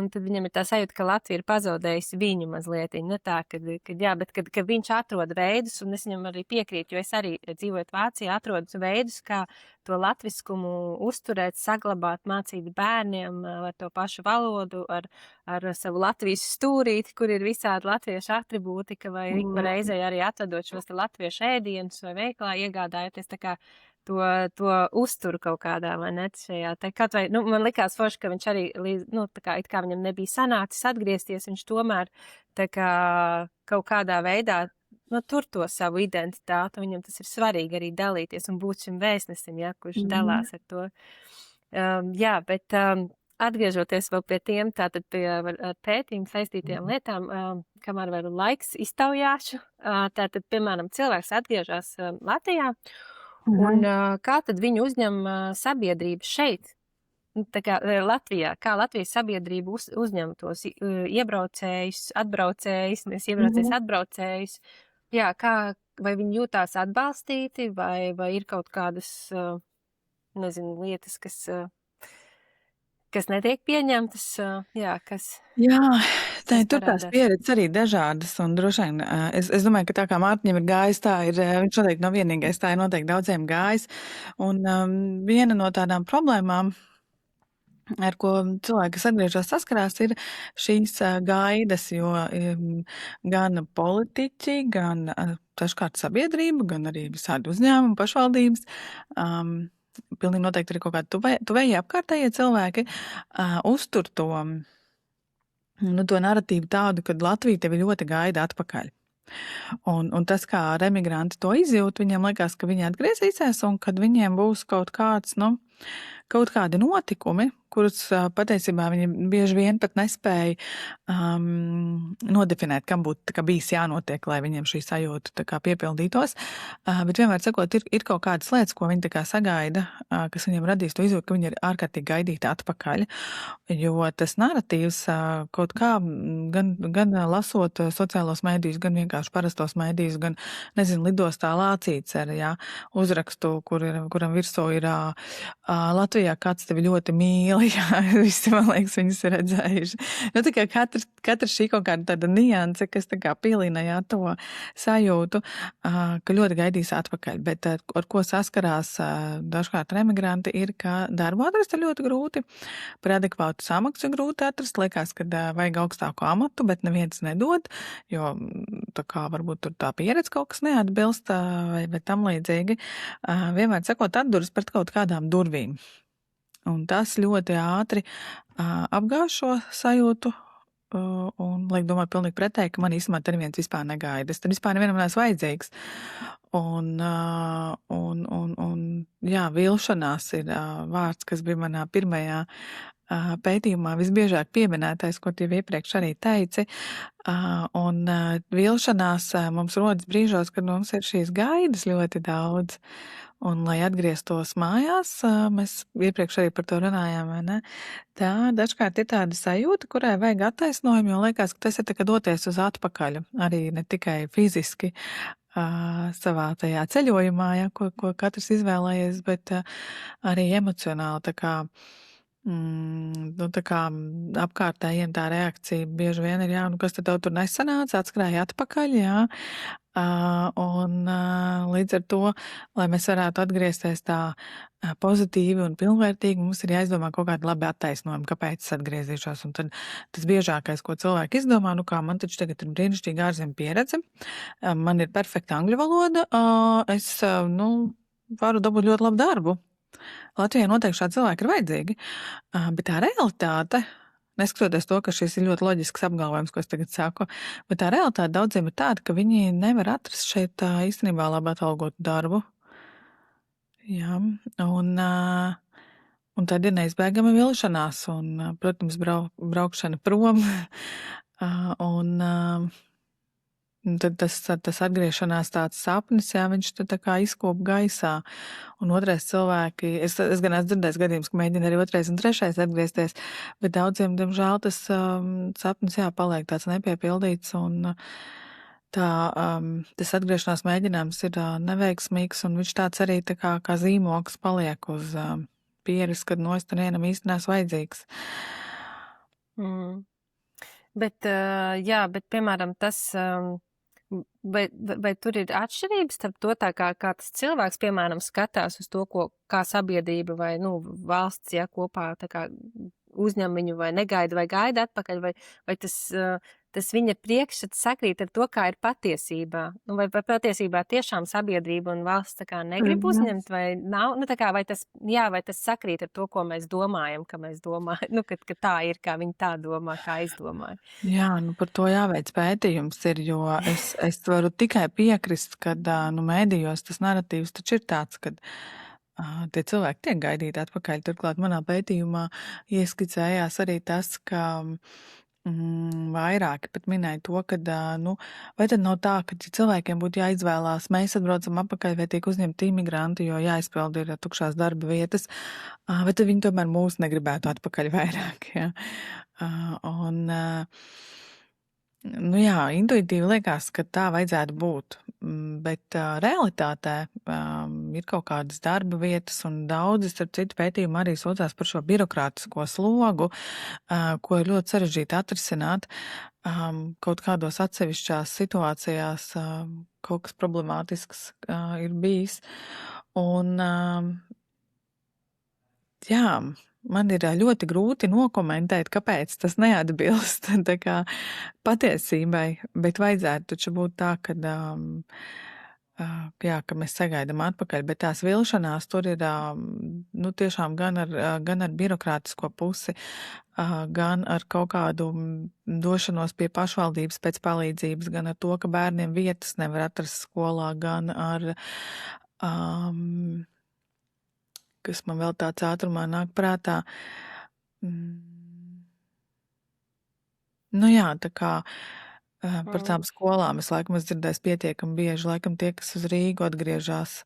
un tad viņam ir tā sajūta, ka Latvija ir pazaudējusi viņu mazliet, tā, ka viņš atrod veidus, un es viņam arī piekrītu, jo es arī dzīvojot Vācijā atrodu veidus, kā to latviskumu uzturēt, saglabāt, mācīt bērniem ar to pašu valodu, ar savu Latvijas stūrīti, kur ir visādi latviešu atribūtika, vai ik pa reizei arī atvedot šos latviešu ēdienus vai veiklā iegādājoties, tā kā to uzturu kaut kādā, vai ne, šajā, kaut vai, man likās forši, ka viņš arī, tā kā, it kā viņam nebija sanācis atgriezties, viņš tomēr, tā kā, kaut kādā veidā, tur to savu identitāti, viņam tas ir svarīgi arī dalīties un būt šim vēstnesim, ja, kurš dalās ar to. Jā, bet atgriežoties vēl pie tiem, tātad pie pētījumu saistītajām lietām, kamēr vēl laiks iztaujāšu, tātad, piemēram, cilvēks atgriežas Latvijā, un kā tad viņu uzņem sabiedrība šeit, tā kā Latvijā, kā Latvijas sabiedrība uzņem tos iebraucējus, atbraucējus, atbraucējus, jā, vai viņi jūtās atbalstīti, vai ir kaut kādas, nezinu, lietas, kas netiek pieņemtas, jā, kas... Jā, tas Tur tās parādās. pieredzes arī dažādas, un droši vien es domāju, ka tā kā Mārtiņam ir gājis, viņš noteikti nav vienīgais, tā ir noteikti daudziem gājis. Un viena no tādām problēmām, ar ko cilvēki, kas atgriežas saskarās, ir šīs gaidas, jo gan politiķi, gan dažkārt sabiedrība, gan arī visādi uzņēmumi, pašvaldības, pilnīgi noteikti arī kaut kādi tuvēji apkārtējie cilvēki uztur to narratīvu tādu, ka Latvija tevi ļoti gaida atpakaļ. Un tas, kā emigranti to izjūt, viņiem liekas, ka viņi atgriezīsies un kad viņiem būs kaut kādi notikumi, kurus patiesībā viņi bieži vien pat nespēja nodefinēt, kam būtu bijis jānotiek, lai viņiem šī sajūta piepildītos. Bet vienmēr sakot, ir kaut kādas lietas, ko viņi sagaida, kas viņiem radīs to izjūtu, ka viņi ir ārkārtīgi gaidīti atpakaļ. Jo tas narratīvs kaut kā, gan lasot sociālos mēdījus, gan vienkārši parastos mēdījus, gan, nezinu, lidostā lācīts ar uzrakstu, kuram virsū ir Latvijā kāds tevi ļoti mīl. Jā, visi, man liekas, viņus ir redzējuši. Nu, tā kā katra šī kaut kāda tāda nianse, kas tā kā pielīnējā to sajūtu, ka ļoti gaidīs atpakaļ. Bet ar ko saskarās dažkārt emigranti ir, ka darbu atrast ir ļoti grūti, par adekvātu samaksu grūti atrast. Liekas, ka vajag augstāku amatu, bet neviens nedod, jo tā kā varbūt tur tā pieredze kaut kas neatbilst vai tam līdzīgi. Vienmēr sakot, atduras pret kaut kādām durvīm. Un tas ļoti ātri apgāž šo sajūtu un liek domāt pilnīgi pretēji, ka man īstenībā te neviens vispār negaida. Es tad vispār nevienam neesmu vajadzīgs. Un jā, vilšanās ir vārds, kas bija manā pirmajā pētījumā visbiežāk pieminētais, ko tu iepriekš arī teici. Un vilšanās mums rodas brīžos, kad mums ir šīs gaidas ļoti daudz. Un, lai atgrieztos mājās, mēs iepriekš arī par to runājām, vai ne? Tā dažkārt ir tāda sajūta, kurai vajag attaisnojumu, jo liekas, ka tas ir tā kā doties uz atpakaļ, arī ne tikai fiziski savā tajā ceļojumā, ja, ko katrs izvēlējies, bet arī emocionāli, tā kā apkārtējiem tā reakcija bieži vien ir, jā, nu kas tad tev tur nesanāca, atskrēja atpakaļ, jā. Līdz ar to, lai mēs varētu atgriezties tā pozitīvi un pilnvērtīgi, mums ir jāizdomā kaut kādi labi attaisnojumi, kāpēc es atgriezīšos. Un tad tas biežākais, ko cilvēki izdomā, nu kā man taču tagad ir brīnišķīga ārzemju pieredze, man ir perfekta angļu valoda, es, varu dabūt ļoti labu darbu. Latvijā noteikti šādi cilvēki ir vajadzīgi, bet tā realitāte, neskatoties to, ka šis ir ļoti loģisks apgalvojums, ko es tagad saku, bet tā realitāte daudziem ir tāda, ka viņi nevar atrast šeit īstenībā labi atalgotu darbu. Jā, un tad ir neizbēgama vilšanās un, protams, braukšana prom, un tad tas atgriešanās tāds sapnis, jā, viņš tad tā kā izkop gaisā. Un otrais cilvēki, es gan esmu dzirdējis gadījums, ka mēģina arī otrais un trešais atgriezties, bet daudziem, diemžēl, tas sapnis, jā, paliek tāds nepiepildīts un tas atgriešanās mēģinājums ir neveiksmīgs un viņš tāds arī tā kā zīmoks paliek uz pieres, kad es te nevienam īsti neesmu vajadzīgs. Bet, jā, bet, piemēram, tas... Vai tur ir atšķirības starp to, tā kā tas cilvēks, piemēram, skatās uz to, kā sabiedrība vai, valsts, ja, kopā tā kā uzņem viņu vai negaida vai gaida atpakaļ, vai tas viņa priekšstats sakrīt ar to, kā ir patiesībā? Vai patiesībā tiešām sabiedrība un valsts tā kā negrib uzņemt vai nav? Vai tas sakrīt ar to, ko mēs domājam, ka mēs domājam, ka tā ir, kā viņi tā domā, kā es domāju? Jā, par to jāveic pētījums ir, jo es varu tikai piekrist, ka mēdījos tas narratīvs taču ir tāds, ka tie cilvēki tiek gaidīti atpakaļ. Turklāt manā pētījumā ieskicējās arī tas, ka vairāki pat minēja to, ka, vai tad nav tā, ka cilvēkiem būtu jāizvēlās, mēs atbraucam atpakaļ vai tiek uzņemti imigranti, jo jāizpilda ir tukšās darba vietas, vai tad viņi tomēr mūs negribētu atpakaļ vairāk, jā. Jā, intuitīvi liekas, ka tā vajadzētu būt, bet realitātē ir kaut kādas darba vietas un daudzas, ar citu pētījumu arī sūdzās par šo birokrātisko slogu, ko ir ļoti sarežģīti atrisināt. kaut kādos atsevišķās situācijās kaut kas problemātisks ir bijis. Un, jā, man ir ļoti grūti nokomentēt, kāpēc tas neatbilst tā kā patiesībai, bet vajadzētu taču būt tā, ka, jā, ka mēs sagaidām atpakaļ, bet tās vilšanās tur ir nu, tiešām gan ar birokrātisko pusi, gan ar kaut kādu došanos pie pašvaldības pēc palīdzības, gan ar to, ka bērniem vietas nevar atrast skolā, gan ar, kas man vēl tāds ātrumā nāk prātā. Nu jā, tā kā par tām skolām es laikam esmu dzirdējis pietiekami bieži, laikam tie, kas uz Rīgu atgriežas,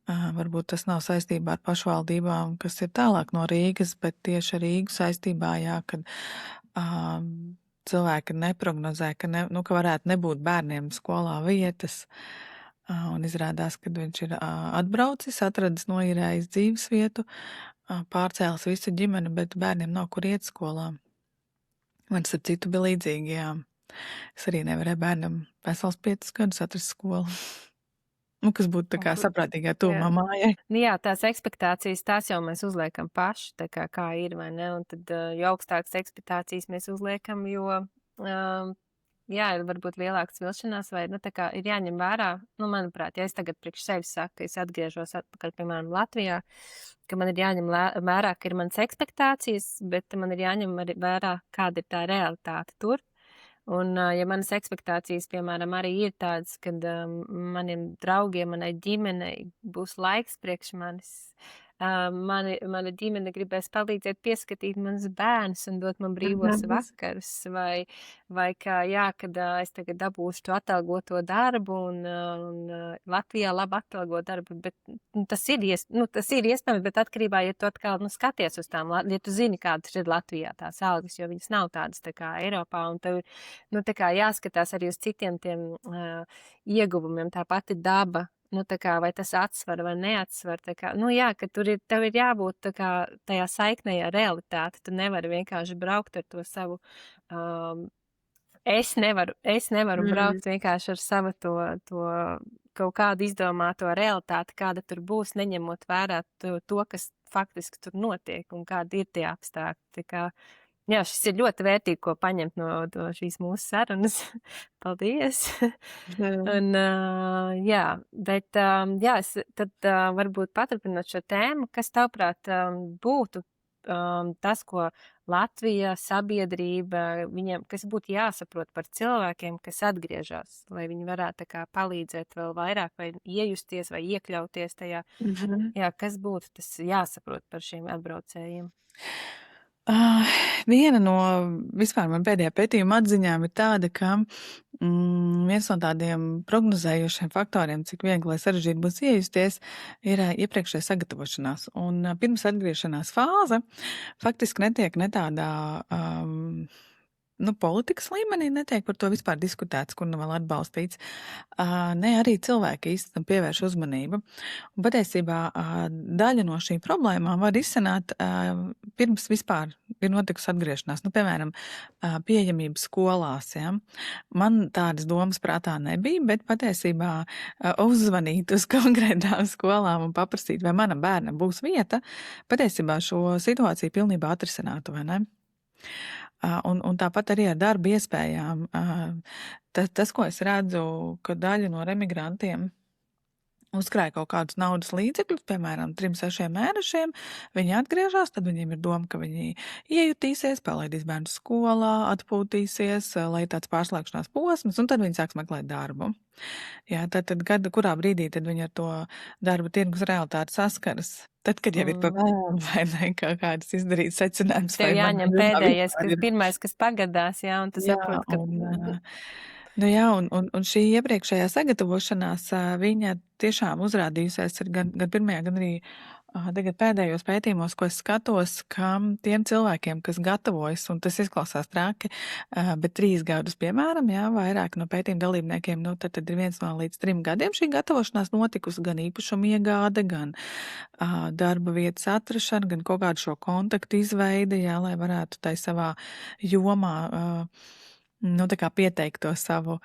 varbūt tas nav saistībā ar pašvaldībām, kas ir tālāk no Rīgas, bet tieši ar Rīgu saistībā, jā, kad cilvēki neprognozē, ka varētu nebūt bērniem skolā vietas, un izrādās, ka viņš ir atbraucis, atradis noīrējis dzīves vietu, pārcēlis visu ģimeni, bet bērniem nav kur iet skolā. Man starp citu bija līdzīgi, jā. Es arī nevarēju bērnam vesels 5 gadus atrast skolu. Nu, kas būtu tā kā saprātīgā tuvumā mājai. Jā, tās ekspektācijas, tās jau mēs uzliekam paši, tā kā ir, vai ne? Un tad, jo augstākas ekspektācijas mēs uzliekam, jo, jā, ir varbūt lielāks vilšanās, vai, nu, tā kā ir jāņem vērā, nu, manuprāt, ja es tagad priekš sevis saku, ka es atgriežos atpakaļ, piemēram, Latvijā, ka man ir jāņem vērā, ka ir manas ekspektācijas, bet man ir jāņem arī vērā, kāda ir tā realitāte tur. Un, ja manas ekspektācijas, piemēram, arī ir tādas, kad maniem draugiem, manai ģimenei būs laiks priekš manis, mana ģimene gribēs palīdzēt pieskatīt manus bērnus un dot man brīvos vakarus, vai kā, jā, kad es tagad dabūšu to atalgoto darbu un Latvijā labi atalgot darbu, bet tas ir iespējams, bet atkarībā, ja tu atkal skaties uz tām, ja tu zini, kādas ir Latvijā tās algas, jo viņas nav tādas tā kā Eiropā, un tev tā kā jāskatās arī uz citiem tiem ieguvumiem, tā pati daba, tā kā vai tas atsver vai neatsver, tā kā, jā, ka tev ir jābūt tā kā tajā saiknē ar realitāti, tu nevari vienkārši braukt ar to savu, es nevaru braukt vienkārši ar savu to kaut kādu izdomāto realitāti, kāda tur būs, neņemot vērā to, kas faktiski tur notiek un kādi ir tie apstākļi, tā kā, jā, šis ir ļoti vērtīgi, ko paņemt no šīs mūsu sarunas. Paldies! Un, jā, bet, jā, tad varbūt paturpinot šo tēmu, kas tavuprāt būtu tas, ko Latvija, sabiedrība, viņiem, kas būtu jāsaprot par cilvēkiem, kas atgriežas, lai viņi varētu tā kā palīdzēt vēl vairāk vai iejusties vai iekļauties tajā, jā, kas būtu tas jāsaprot par šiem atbraucējiem? Viena no vispār man pēdējā pētījuma atziņām ir tāda, ka viens no tādiem prognozējošiem faktoriem, cik viegli vai sarežģīti būs iejusties, ir iepriekšējā sagatavošanās. Un pirms atgriešanās fāze faktiski netiek ne tādā politikas līmenī netiek par to vispār diskutēts, kur nu vēl atbalstīts. Ne arī cilvēki īsti tam pievērš uzmanību. Un patiesībā daļa no šīm problēmām var izsanāt pirms vispār ir notikusi atgriešanās. Nu, piemēram, pieejamība skolās. Ja? Man tādas domas prātā nebija, bet patiesībā uzzvanīt uz konkrētām skolām un paprasīt, vai manam bērnam būs vieta, patiesībā šo situāciju pilnībā atrisinātu, vai ne? Un tāpat arī ar darba iespējām. Tas, ko es redzu, ka daļa no remigrantiem uzkrāja kaut kādus naudas līdzekļus, piemēram, 3-6 mēnešiem, viņi atgriežas, tad viņiem ir doma, ka viņi iejutīsies, palaidīs bērnu skolā, atpūtīsies, lai tāds pārslēgšanās posms, un tad viņi sāks meklēt darbu. Jā, tad kurā brīdī tad viņi ar to darba tirgus realitāti saskaras? Tad, kad jau ir pa vēlu, vai ne, kādas izdarīt secinājumus. Tev jāņem pēdējais, pirmais, kas pagadās, jā, un tu saproti, ka... Un šī iepriekšējā sagatavošanās, viņa tiešām uzrādījusies gan pirmajā, gan arī tagad pēdējos pētījumos, ko es skatos, ka tiem cilvēkiem, kas gatavojas, un tas izklausās traki, bet 3 gadus, piemēram, jā, vairāk no pētījuma dalībniekiem, tad ir 1 no līdz 3 gadiem šī gatavošanās notikusi, gan īpašuma iegāde, gan darba vietas atrašana, gan kaut kādu šo kontaktu izveide, jā, lai varētu tai savā jomā Nu, tā kā pieteikt to savu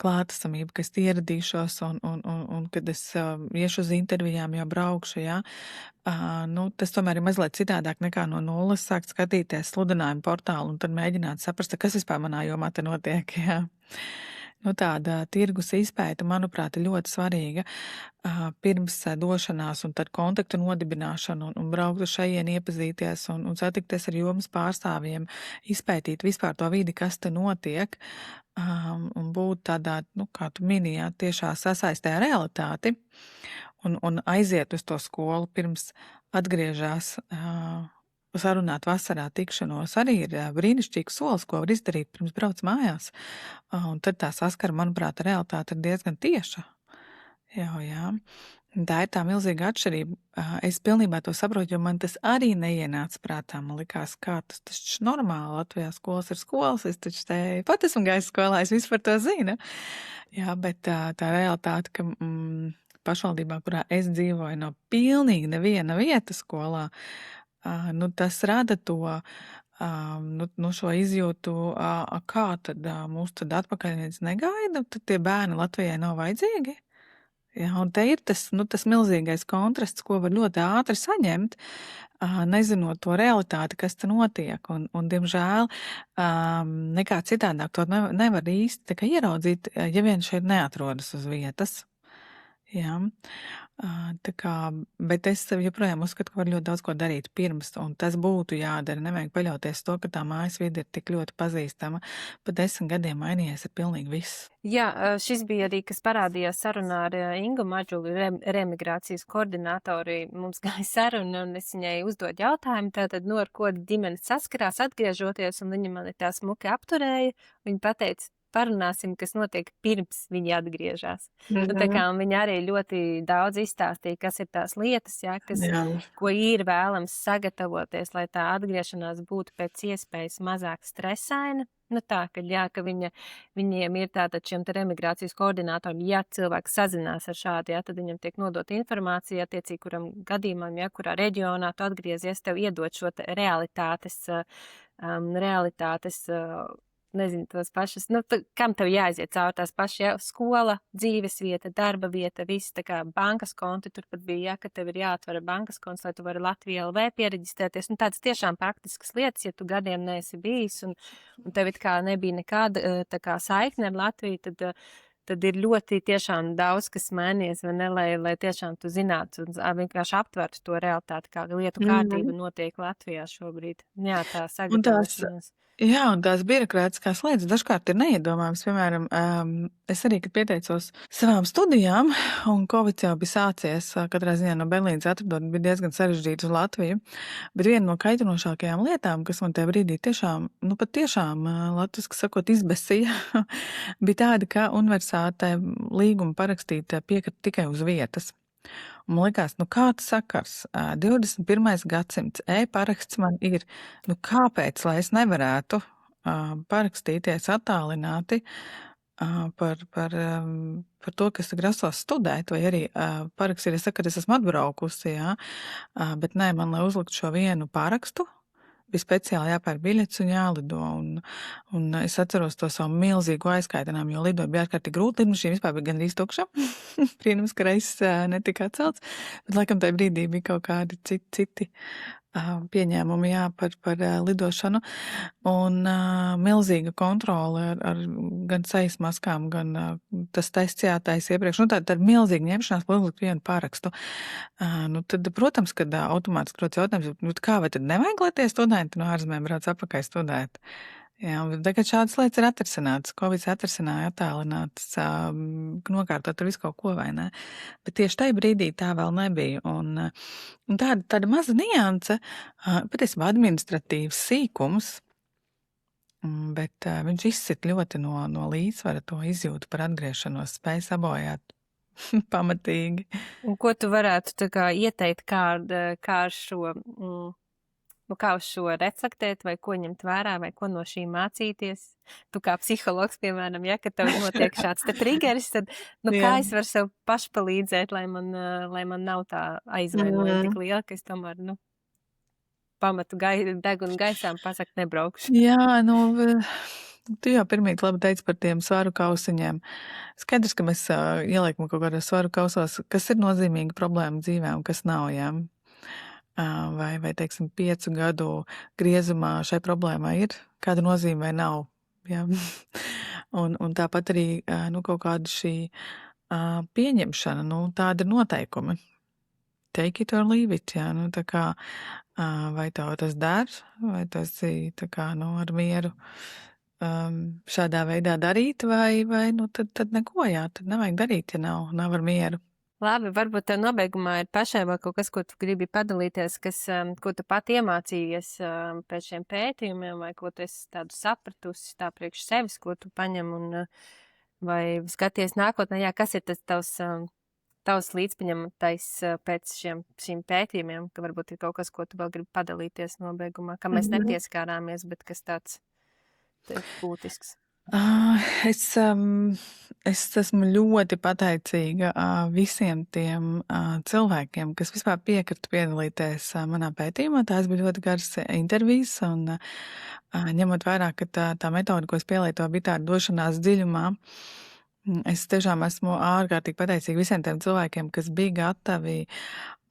klātesamību, ka es ieradīšos un kad es iešu uz intervijām, jau braukšu, jā. Nu, tas tomēr ir mazliet citādāk nekā no nulles sākt skatīties sludinājumu portālu un tad mēģināt saprast, kas vispār manā jomā te notiek, jā. Nu, tāda tirgus izpēta, manuprāt, ir ļoti svarīga pirms došanās un tad kontaktu nodibināšana un braukt uz šajieni iepazīties un satikties ar jomas pārstāvjiem, izpētīt vispār to vidi, kas te notiek, un būt tādā, nu, kā tu minējāt, tiešā sasaistē ar realitāti un aiziet uz to skolu pirms atgriežās sarunāt vasarā tikšanos arī ir brīnišķīgs solis, ko var izdarīt pirms brauc mājās. Un tad tā saskara, manuprāt, ar realitāti ir diezgan tieša. Jā. Tā ir tā milzīga atšķirība. Es pilnībā to saprotu, jo man tas arī neienāca prātā. Man likās, kā tas taču normāli Latvijā skolas ir skolas. Es taču te pat esmu gājis skolā, es visu par to zinu. Jā, bet tā realitāte, ka pašvaldībā, kurā es dzīvoju, nav pilnīgi neviena vieta skolā, nu, tas rada to šo izjūtu, kā tad mūs tad atpakaļ neviens negaida, tad tie bērni Latvijai nav vajadzīgi. Jā, un te ir tas milzīgais kontrasts, ko var ļoti ātri saņemt, nezinot to realitāti, kas te notiek. Un diemžēl, nekā citādāk to nevar īsti tā kā ieraudzīt, ja vien šeit neatrodas uz vietas. Jā. Tā kā, bet es joprojām uzskatu, ka var ļoti daudz ko darīt pirms, un tas būtu jādara. Nevajag paļauties to, ka tā mājas vide ir tik ļoti pazīstama. Pa 10 gadiem mainījies ir pilnīgi viss. Jā, šis bija arī, kas parādījās sarunā ar Ingu Maģuli, remigrācijas koordinātori. Mums gāja saruna, un es viņai uzdod jautājumu, tātad, ar ko ģimene saskarās atgriežoties, un viņa mani tā smuki apturēja. Viņa pateica, parunāsim, kas notiek pirms viņi atgriežas. Tā kā viņi arī ļoti daudz izstāstīja, kas ir tās lietas, ko ir vēlams sagatavoties, lai tā atgriešanās būtu pēc iespējas mazāk stresaina. Nu tā, ka viņiem ir tātad šiem te remigrācijas koordinātoriem, ja cilvēks sazinās ar šādu, tad viņam tiek nodot informācija, attiecīgi, kuram gadījumam, kurā reģionā tu atgriezies, tev iedot šo te realitātes nezinu, tos pašas, kam tev jāaiziet cauri tās pašas, skola, dzīves vieta, darba vieta, viss, tā kā bankas konti, turpat bija, ka tev ir jāatver bankas konts, lai tu vari Latvijā LV piereģistrēties, un tādas tiešām praktiskas lietas, ja tu gadiem neesi bijis, un tev it kā nebija nekāda tā kā saikne ar Latviju, tad ir ļoti tiešām daudz, kas mainījies, vai ne, lai tiešām tu zinātu un vienkārši aptvertu to realitāti, kā lietu kārtība notiek Latvijā šobrīd. Jā, tā sagatavošanās. Jā, un tās birokrātiskās lietas dažkārt ir neiedomājamas. Piemēram, es arī, kad pieteicos savām studijām, un Covid jau bija sācies, katrā ziņā no Berlīnas atradot, bija diezgan sarežģīts uz Latviju, bet viena no kaitinošākajām lietām, kas man tajā brīdī tiešām, latviski sakot, izbesīja, bija tāda, ka universitātē līgumu parakstīt piekrita tikai uz vietas. Un man likās, kā tas sakars? 21. gadsimts e-paraksts man ir, kāpēc, lai es nevarētu parakstīties attālināti par to, kas grasos studēt, vai arī parakstīt, es saku, ka es esmu atbraukusi, jā, bet nē, man, lai uzlikt šo vienu parakstu, bija speciāli jāpērk biļetes un jālido, un es atceros to savu milzīgu aizkaitinājumu, jo lidot bija ārkārtīgi grūti, lidmašīna vispār bija gandrīz tukša, brīnums, ka reizes netika atcelts, bet laikam tajā brīdī bija kaut kādi citi pieņēmumi, par lidošanu, un milzīga kontrole ar gan sejas maskām, gan tas tests jātaisa iepriekš, tā ir milzīga ņemšanās, lai uzlikt vienu pārakstu. Tad, protams, kad automātiski rodas jautājums, kā vai tad nevajag, lai tie studenti no ārzemēm brauc atpakaļ studēt? Jā, un tagad šādas lietas ir atrisinātas. Covid atrisināja attālinātas, nokārtot ar visu kaut ko, vai ne? Bet tieši tajā brīdī tā vēl nebija. Un tāda maza nianse, patiesībā administratīvs sīkums, bet viņš izsit ļoti no līdzsvara to izjūtu par atgriešanos, spēj sabojāt pamatīgi. Un ko tu varētu tā kā ieteikt, kā ar šo... kā uz šo reflektēt, vai ko ņemt vērā, vai ko no šī mācīties. Tu kā psihologs, piemēram, ka tev notiek šāds te trigeris, tad, kā es varu sev pašpalīdzēt, lai man nav tā aizvainojuma tik liela, ka es tomēr, pamatu degunu gaisām pasakt nebraukšu. Jā, Tu jau pirmīt labi teici par tiem svaru kausiņiem. Skaidrs, ka mēs ieliekam kaut kādos svaru kausos, kas ir nozīmīga problēma dzīvē un kas nav, jā. Vai teiksim, 5 gadu griezumā šai problēmai ir kāda nozīme vai nav, jā. Un tāpat arī, kaut kāda šī pieņemšana, tāda ir noteikumi. Take it or leave it, jā, tā kā, vai tev tas der, vai tu esi, tā kā, ar mieru šādā veidā darīt, vai tad neko, jā, tad nevajag darīt, ja nav ar mieru. Labi, varbūt tev nobeigumā ir pašai vēl kaut kas, ko tu gribi padalīties, ko tu pat iemācījies pēc šiem pētījumiem, vai ko tu esi tādu sapratusi tā priekš sevis, ko tu paņem un vai skaties nākotnē, jā, kas ir tas tavs līdzpaņemtais pēc šīm pētījumiem, ka varbūt ir kaut kas, ko tu vēl gribi padalīties nobeigumā, ka mēs nepieskārāmies, bet kas tāds būtisks. Es esmu ļoti pateicīga visiem tiem cilvēkiem, kas vispār piekrita piedalīties manā pētījumā. Tās bija ļoti garas intervijas, un ņemot vērā, ka tā metode, ko es pielietoju, bija tāda došanās dziļumā. Es tiešām esmu ārkārtīgi pateicīga visiem tiem cilvēkiem, kas bija gatavi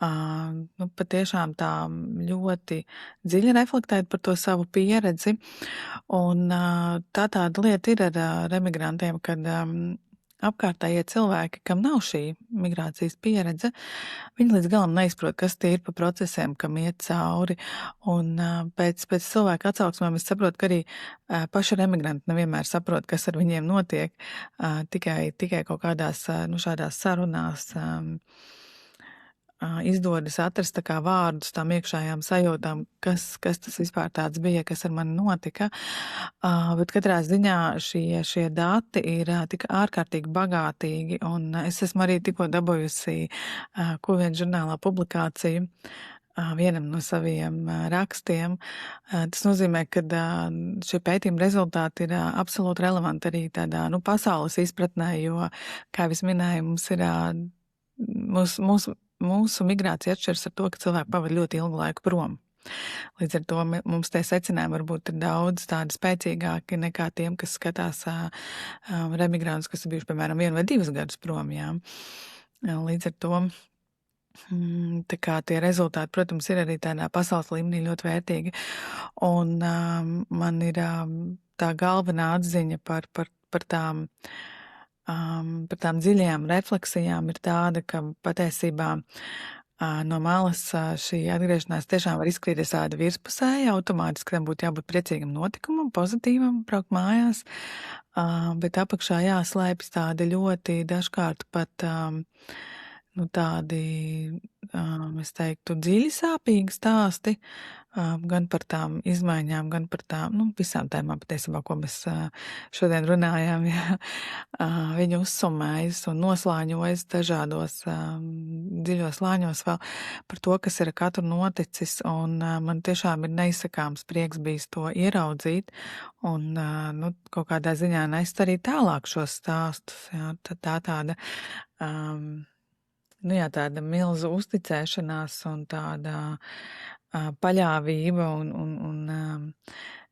patiešām tā ļoti dziļi reflektēt par to savu pieredzi. Un tāda lieta ir ar emigrantiem, kad apkārtējie cilvēki, kam nav šī migrācijas pieredze, viņi līdz galam neizprot, kas tie ir pa procesiem, kam iet cauri. Un pēc cilvēka atsauksmēm es saprotu, ka arī paši emigranti nevienmēr saprot, kas ar viņiem notiek, tikai kaut kādās šādās sarunās izdodas atrast tā kā vārdus tām iekšējām sajūtām, kas tas vispār tāds bija, kas ar mani notika. Bet katrā ziņā šie dati ir tik ārkārtīgi bagātīgi, un es esmu arī tikko dabūjusi Q1 žurnālā publikāciju vienam no saviem rakstiem. Tas nozīmē, ka šie pētījuma rezultāti ir absolūti relevanti arī tādā pasaules izpratnē, jo, kā es minēju, mums ir mūsu migrācija atšķiras ar to, ka cilvēki pavada ļoti ilgu laiku prom. Līdz ar to mums tie secinājumi varbūt ir daudz tādi spēcīgāki nekā tiem, kas skatās remigrantus, kas ir bijuši, piemēram, 1 vai 2 gadus prom. Jā. Līdz ar to tā kā tie rezultāti, protams, ir arī tādā pasaules līmenī ļoti vērtīgi. Un man ir tā galvenā atziņa par tām dziļajām refleksijām ir tāda, ka patiesībā no malas šī atgriešanās tiešām var izskatīties tāda virspusēja, automātiski tam būtu jābūt priecīgam notikumam, pozitīvam, braukt mājās, bet apakšā jāslēpjas tādi ļoti dažkārt pat tādi, es teiktu, dziļi sāpīgi stāsti, gan par tām izmaiņām, gan par tām, visām tēmām patiesībā, ko mēs šodien runājām, jā. Viņi uzsumējas un noslāņojas dažādos dziļos slāņos vēl par to, kas ir ar katru noticis, un man tiešām ir neizsakāms prieks bijis to ieraudzīt, un kaut kādā ziņā nest arī tālāk šos stāstus, jā, tāda tāda milzu uzticēšanās un tāda paļāvība un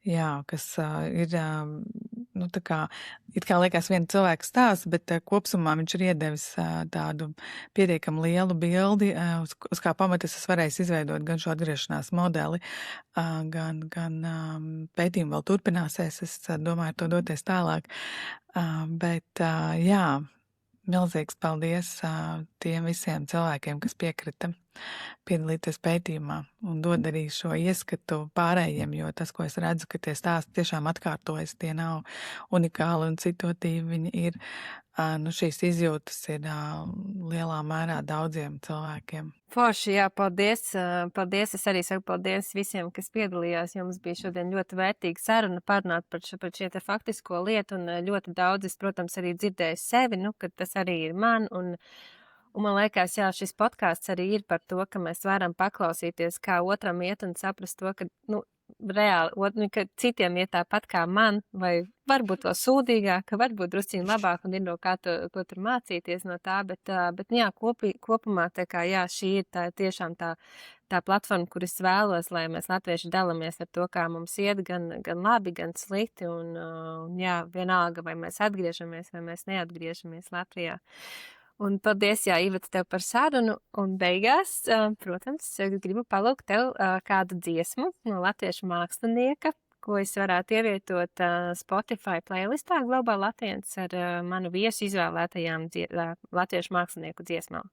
jā, kas ir, tā kā, it kā liekas viena cilvēka stāsts, bet kopsumā viņš ir iedevis tādu pietiekam lielu bildi, uz kā pamatas es varēju izveidot gan šo atgriešanās modeli, gan pētījumi vēl turpināsies, es domāju to doties tālāk, bet jā, milzīgs paldies tiem visiem cilvēkiem, kas piekrita piedalīties pētījumā un dod arī šo ieskatu pārējiem, jo tas, ko es redzu, ka tie stāsti tiešām atkārtojas, tie nav unikāli un citotīvi, viņi ir, šīs izjūtas ir lielā mērā daudziem cilvēkiem. Forši, jā, paldies. Paldies. Es arī saku paldies visiem, kas piedalījās. Jums bija šodien ļoti vērtīga saruna parunāt par šo te faktisko lietu, un ļoti daudz es, protams, arī dzirdēju sevi, ka tas arī ir man, un man liekas, jā, šis podcasts arī ir par to, ka mēs varam paklausīties, kā otram iet un saprast to, ka, reāli, ka citiem ir tāpat kā man, vai varbūt vēl sūdīgāk, varbūt drusciņi labāk un ir no kā ko tur mācīties no tā, bet jā, kopumā tā kā, jā, šī ir tiešām tā platforma, kur es vēlos, lai mēs latvieši dalamies ar to, kā mums iet, gan labi, gan slikti, un jā, vienalga, vai mēs atgriežamies, vai mēs neatgriežamies Latvijā. Un paldies, jā, Iveta, tev par sarunu, un beigās, protams, gribu palūgt tev kādu dziesmu no latviešu mākslinieka, ko es varētu ievietot Spotify playlistā Global Latviens ar manu viesu izvēlētajām latviešu mākslinieku dziesmām.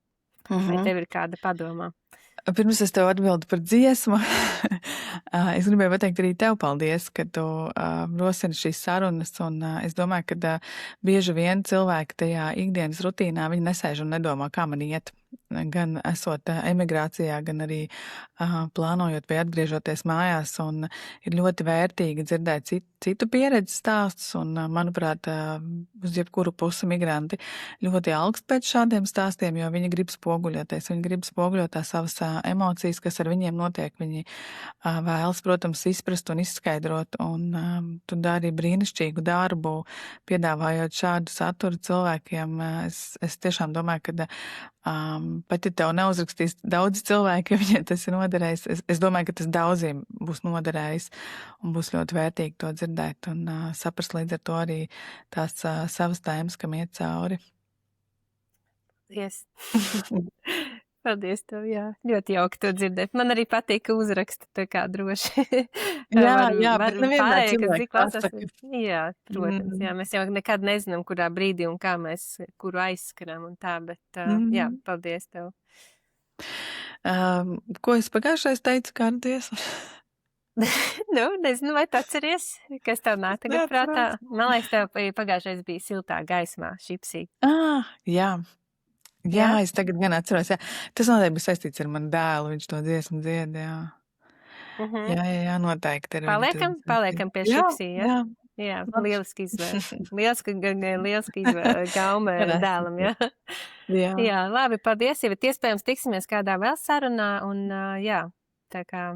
Vai tev ir kāda padomā? Pirms es tev atbildu par dziesmu, es gribēju pateikt arī tev paldies, ka tu rosini šīs sarunas, un es domāju, ka bieži vien cilvēki tajā ikdienas rutīnā, viņi nesēž un nedomā, kā man iet. Gan esot emigrācijā, gan arī plānojot vai atgriežoties mājās, un ir ļoti vērtīgi dzirdēt citu pieredzes stāstus, un, manuprāt, uz jebkuru pusi migranti ļoti augst pēc šādiem stāstiem, jo viņi grib spoguļoties, viņi grib spoguļot tās savas emocijas, kas ar viņiem notiek, viņi vēlas, protams, izprast un izskaidrot, un tu dari brīnišķīgu darbu, piedāvājot šādu saturu cilvēkiem. Es tiešām domāju, ka pat ja tev neuzrakstīs daudz cilvēki, ja viņiem tas ir noderējis, es domāju, ka tas daudziem būs noderējis un būs ļoti vērtīgi to dzirdēt un saprast līdz ar to arī tās savas tēmas, kam iet cauri. Yes. Paldies tev, jā. Ļoti jauki to dzirdēt. Man arī patīk, ka uzraksta tā kā droši. Bet nevienmēr cilvēki pasaka. Jā, protams, jā. Mēs jau nekad nezinām, kurā brīdī un kā mēs kuru aizskaram un tā, bet jā, paldies tev. Ko es pagājušais teicu, kārties? Nezinu, vai tu atceries, kas tev nāk tagad prātā? Man liekas, tev pagājušais bija siltā gaismā, šipsī. Jā. Jā, es tagad gan atceros, jā. Tas noteikti bija saistīts ar manu dēlu, viņš to dziesmu dzied, jā. Jā, noteikti. Paliekam pie šipsī, jā? Jā, lieliski izvēle. Lieliski izvēle gauma dēlam, jā? Jā, labi, paldies, ja iespējams tiksimies kādā vēl sarunā, un jā, tā kā,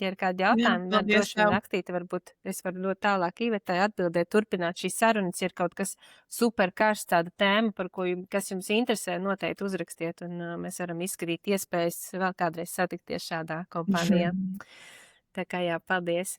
ja ir kādi jautājumi, droši vien rakstīt, varbūt es varu ļoti tālāk Ivetai atbildēt, turpināt šīs sarunas, ja ir kaut kas super karsts tāda tēma, kas jums interesē, noteikti uzrakstiet, un mēs varam izskatīt iespējas vēl kādreiz satikties šādā kompānijā. Tā kā jā, paldies.